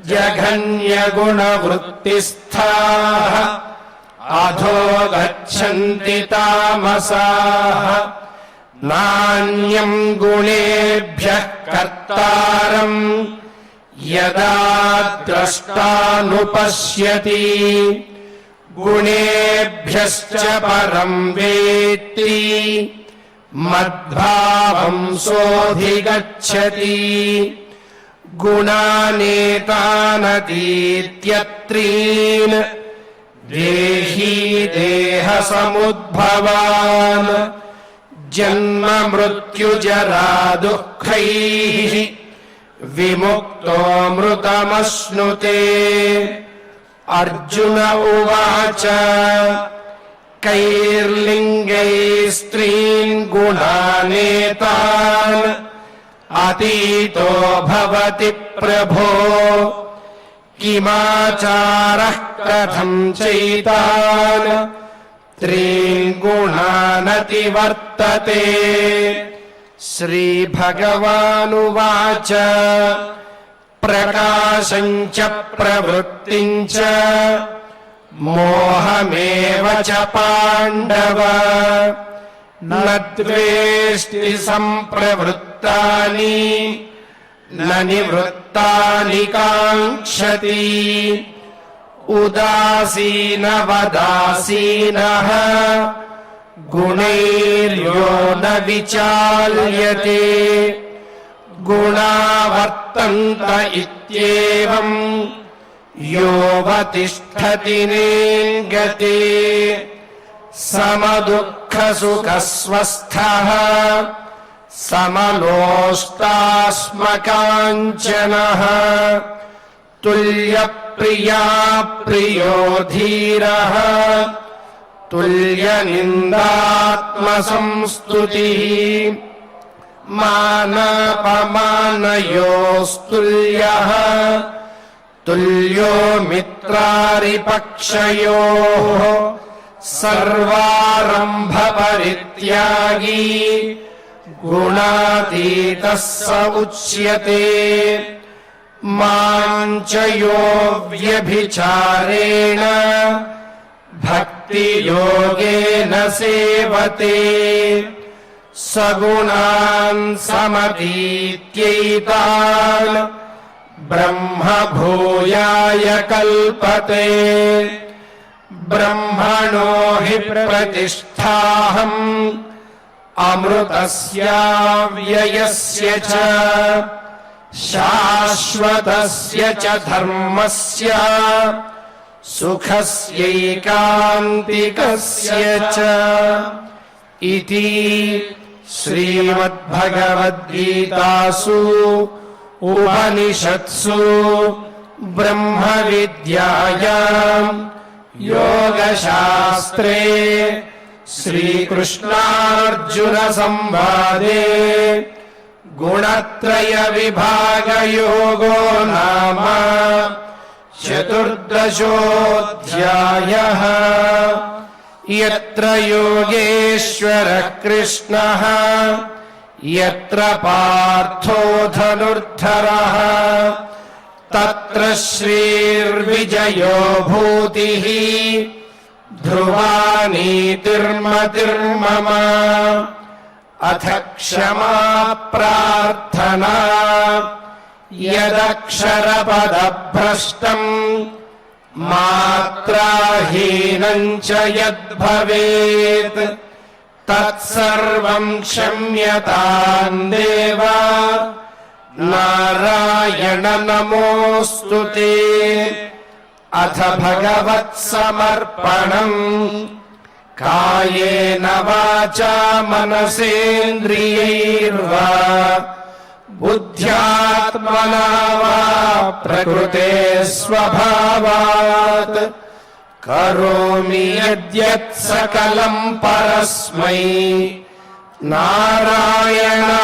Speaker 3: जघन्यगुणवृत्तिस्थाः अधो गच्छन्ति तामसाः नान्यं गुणेभ्यः कर्तारम् यदा द्रष्टानुपश्यति गुणेभ्यश्च परं वेत्ति मद्भावं सोऽधिगच्छति गुणानेतानतीत्यत्रीन् देही देहसमुद्भवान् जन्म मृत्युजरा दुःखैः विमुक्तो मृतमश्नुते अर्जुन उवाच कैर्लिङ्गैः स्त्रीन् गुणानेतान् अतीतो भवति प्रभो किमाचारः कथं चैतान् त्रीन् गुणानतिवर्तते श्रीभगवानुवाच प्रकाशं च प्रवृत्तिं च मोहमेव च पाण्डव न द्वेष्टि सम्प्रवृत्तानि न निवृत्तानि काङ्क्षति उदासीनवदासीनः गुणैर्यो न विचाल्यते गुणा वर्तन्त इत्येवम् योऽवतिष्ठति नेङ्गते समदुःखसुखस्वस्थः समलोष्टास्मकाञ्चनः तुल्यप्रिया प्रियो धीरः तुल्यनिन्दात्मसंस्तुतिः मानापमानयोस्तुल्यः तुल्यो मित्रारिपक्षयोः सर्वारम्भपरित्यागी गुणातीतः स उच्यते मां च यो व्यभिचारेण भक्तियोगेन सेवते सगुणान् समतीत्यैतान् ब्रह्म भूयाय कल्पते ब्रह्मणो हि प्रतिष्ठाहम् अमृतस्याव्ययस्य च शाश्वतस्य च धर्मस्य सुखस्यैकान्तिकस्य च इति श्रीमद्भगवद्गीतासु उपनिषत्सु ब्रह्मविद्यायां योगशास्त्रे श्रीकृष्णार्जुनसंवादे गुणत्रयविभागयोगो नाम चतुर्दशोऽध्यायः। यत्र योगेश्वरः कृष्णः यत्र पार्थो धनुर्धरः तत्र श्रीर्विजयो भूतिः ध्रुवा नीतिर्मतिर्मम। अथ क्षमा प्रार्थना यदक्षरपदभ्रष्टम् मात्राहीनम् च यद्भवेत् तत्सर्वम् क्षम्यताम् देव नारायण नमोऽस्तु ते। अथ भगवत्समर्पणम् कायेन वाचा मनसेन्द्रियैर्वा बुद्ध्यात्मना वा प्रकृते स्वभावात् करोमि यद्यत् सकलम् परस्मै नारायणायेति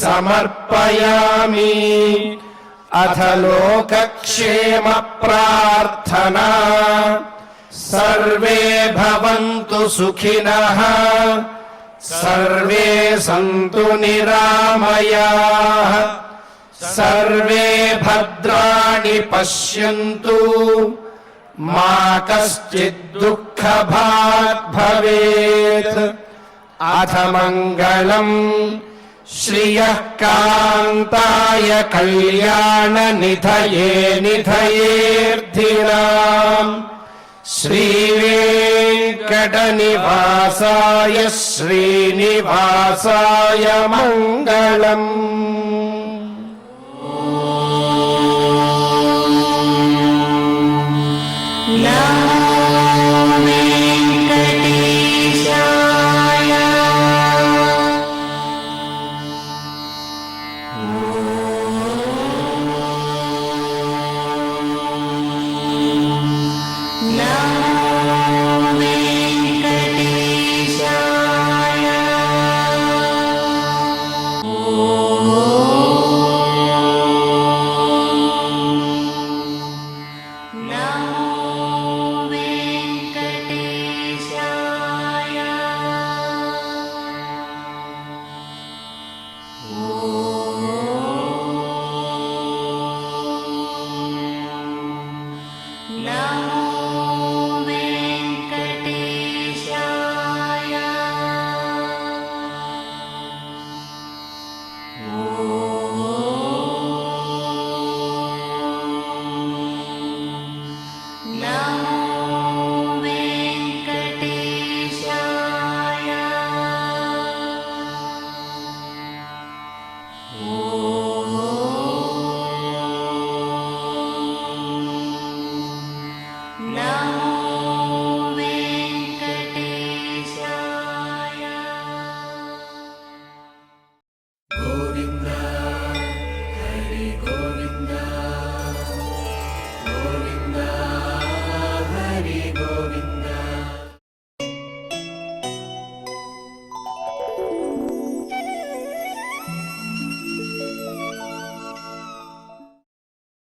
Speaker 3: समर्पयामि। अथ लोकक्षेम प्रार्थना सर्वे भवन्तु सुखिनः सर्वे सन्तु निरामयाः सर्वे भद्राणि पश्यन्तु मा कश्चित् दुःखभाग् भवेत्। अथ मङ्गलम् श्रियः कान्ताय कल्याणनिधये निधयेऽर्थिनाम् श्रीवेङ्कटनिवासाय श्रीनिवासाय मङ्गलम्।